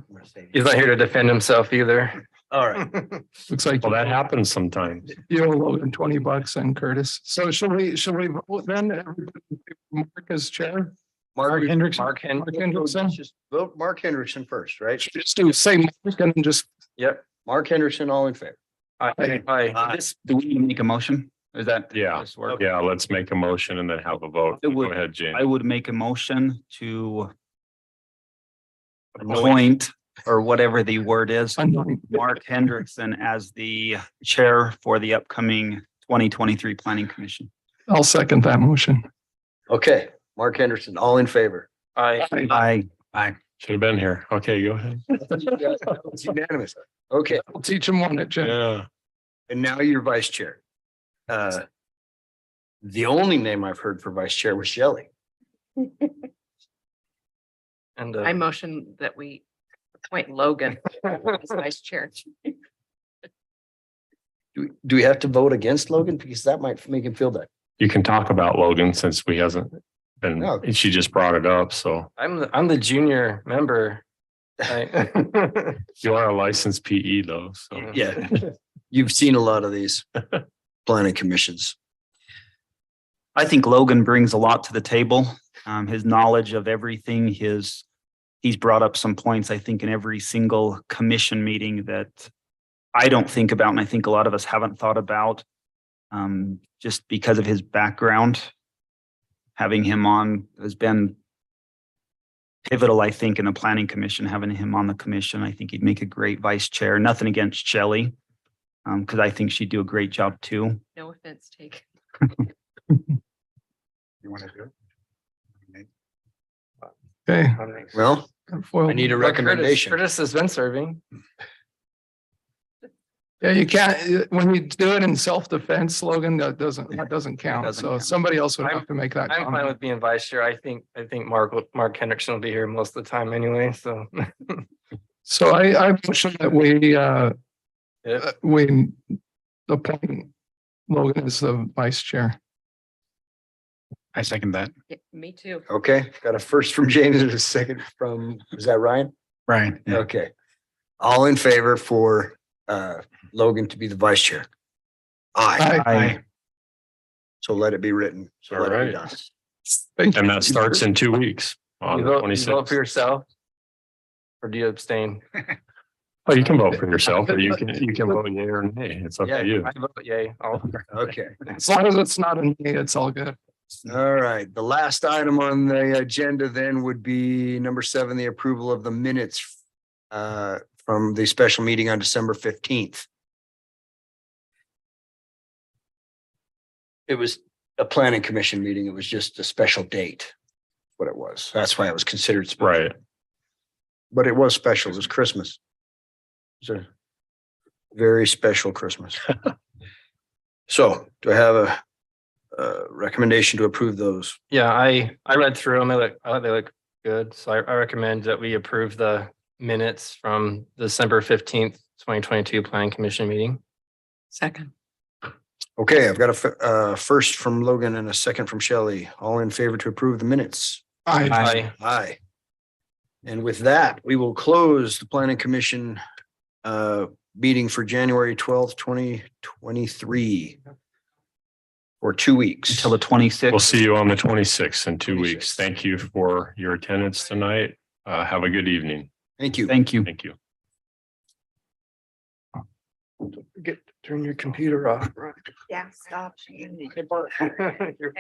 S7: He's not here to defend himself either.
S1: All right.
S8: Looks like
S3: Well, that happens sometimes.
S8: you owe Logan $20 and Curtis. So shall we vote then? Everybody Mark as chair?
S1: Mark
S2: Hendrickson.
S7: Mark
S8: Hendrickson?
S1: Just vote Mark Hendrickson first, right?
S8: Just do say Mark and just,
S7: Yep.
S1: Mark Hendrickson, all in favor?
S7: Aye.
S10: Do we make a motion? Is that?
S3: Yeah.
S10: this work?
S3: Yeah, let's make a motion and then have a vote.
S10: It would-
S3: Go ahead, Jane.
S10: I would make a motion to appoint, or whatever the word is,
S8: anoint.
S10: Mark Hendrickson as the chair for the upcoming 2023 Planning Commission.
S8: I'll second that motion.
S1: Okay, Mark Henderson, all in favor?
S7: Aye.
S10: I
S3: Should have been here. Okay, go ahead.
S1: It's unanimous. Okay,
S8: I'll teach him one at Jen.
S3: Yeah.
S1: and now you're vice chair. The only name I've heard for vice chair was Shelley.
S7: And
S6: I motion that we appoint Logan as vice chair.
S1: Do we have to vote against Logan? Because that might make him feel bad.
S3: You can talk about Logan since we hasn't been,
S1: No.
S3: she just brought it up, so
S7: I'm the junior member.
S3: you are a licensed PE though, so.
S1: Yeah, you've seen a lot of these planning commissions.
S10: I think Logan brings a lot to the table. His knowledge of everything, he's brought up some points, I think, in every single commission meeting that I don't think about, and I think a lot of us haven't thought about. Just because of his background, having him on has been pivotal, I think, in the planning commission, having him on the commission. I think he'd make a great vice chair. Nothing against Shelley, because I think she'd do a great job too.
S6: No offense taken.
S1: You want to do it?
S8: Okay.
S1: Well,
S8: Well,
S1: I need a recommendation.
S7: Curtis has been serving.
S8: yeah, you can't, when you do it in self-defense, Logan, that doesn't count.
S10: Doesn't
S8: So
S10: count.
S8: somebody else would have to make that
S7: I'm fine
S8: comment.
S7: with being vice chair. I think Mark Hendrickson will be here most of the time anyway, so.
S8: So I motion that we appoint Logan as the vice chair.
S10: I second that.
S6: Yeah, me too.
S1: Okay, got a first from James and a second from, is that Ryan?
S10: Right.
S1: Okay. All in favor for Logan to be the vice chair? Aye.
S8: Aye.
S1: So let it be written. So let it be
S3: Alright.
S1: done.
S8: Thank you.
S3: And that starts in 2 weeks on
S7: You
S3: the
S7: vote for
S3: 26th.
S7: yourself? Or do you abstain?
S3: Oh, you can vote for yourself, or you can vote yay or nay. It's up
S7: Yeah,
S3: to you.
S7: I vote yay.
S1: Okay.
S8: As long as it's not a me, it's all good.
S1: All right. The last item on the agenda then would be number 7, the approval of the minutes from the special meeting on December 15th. It was a planning commission meeting. It was just a special date. What it was. That's why it was considered special.
S3: Right.
S1: But it was special. It was Christmas. It was a very special Christmas. So do I have a recommendation to approve those?
S7: Yeah, I read through them. They look good. So I recommend that we approve the minutes from December 15th, 2022 Planning Commission meeting.
S6: Second.
S1: Okay, I've got a first from Logan and a second from Shelley. All in favor to approve the minutes?
S8: Aye.
S1: Aye. And with that, we will close the planning commission meeting for January 12th, 2023 for 2 weeks.
S10: Until the 26th.
S3: We'll see you on the 26th in 2 weeks. Thank you for your attendance tonight. Have a good evening.
S1: Thank you.
S10: Thank you.
S3: Thank you.
S5: Don't forget to turn your computer off.
S9: Yeah, stop.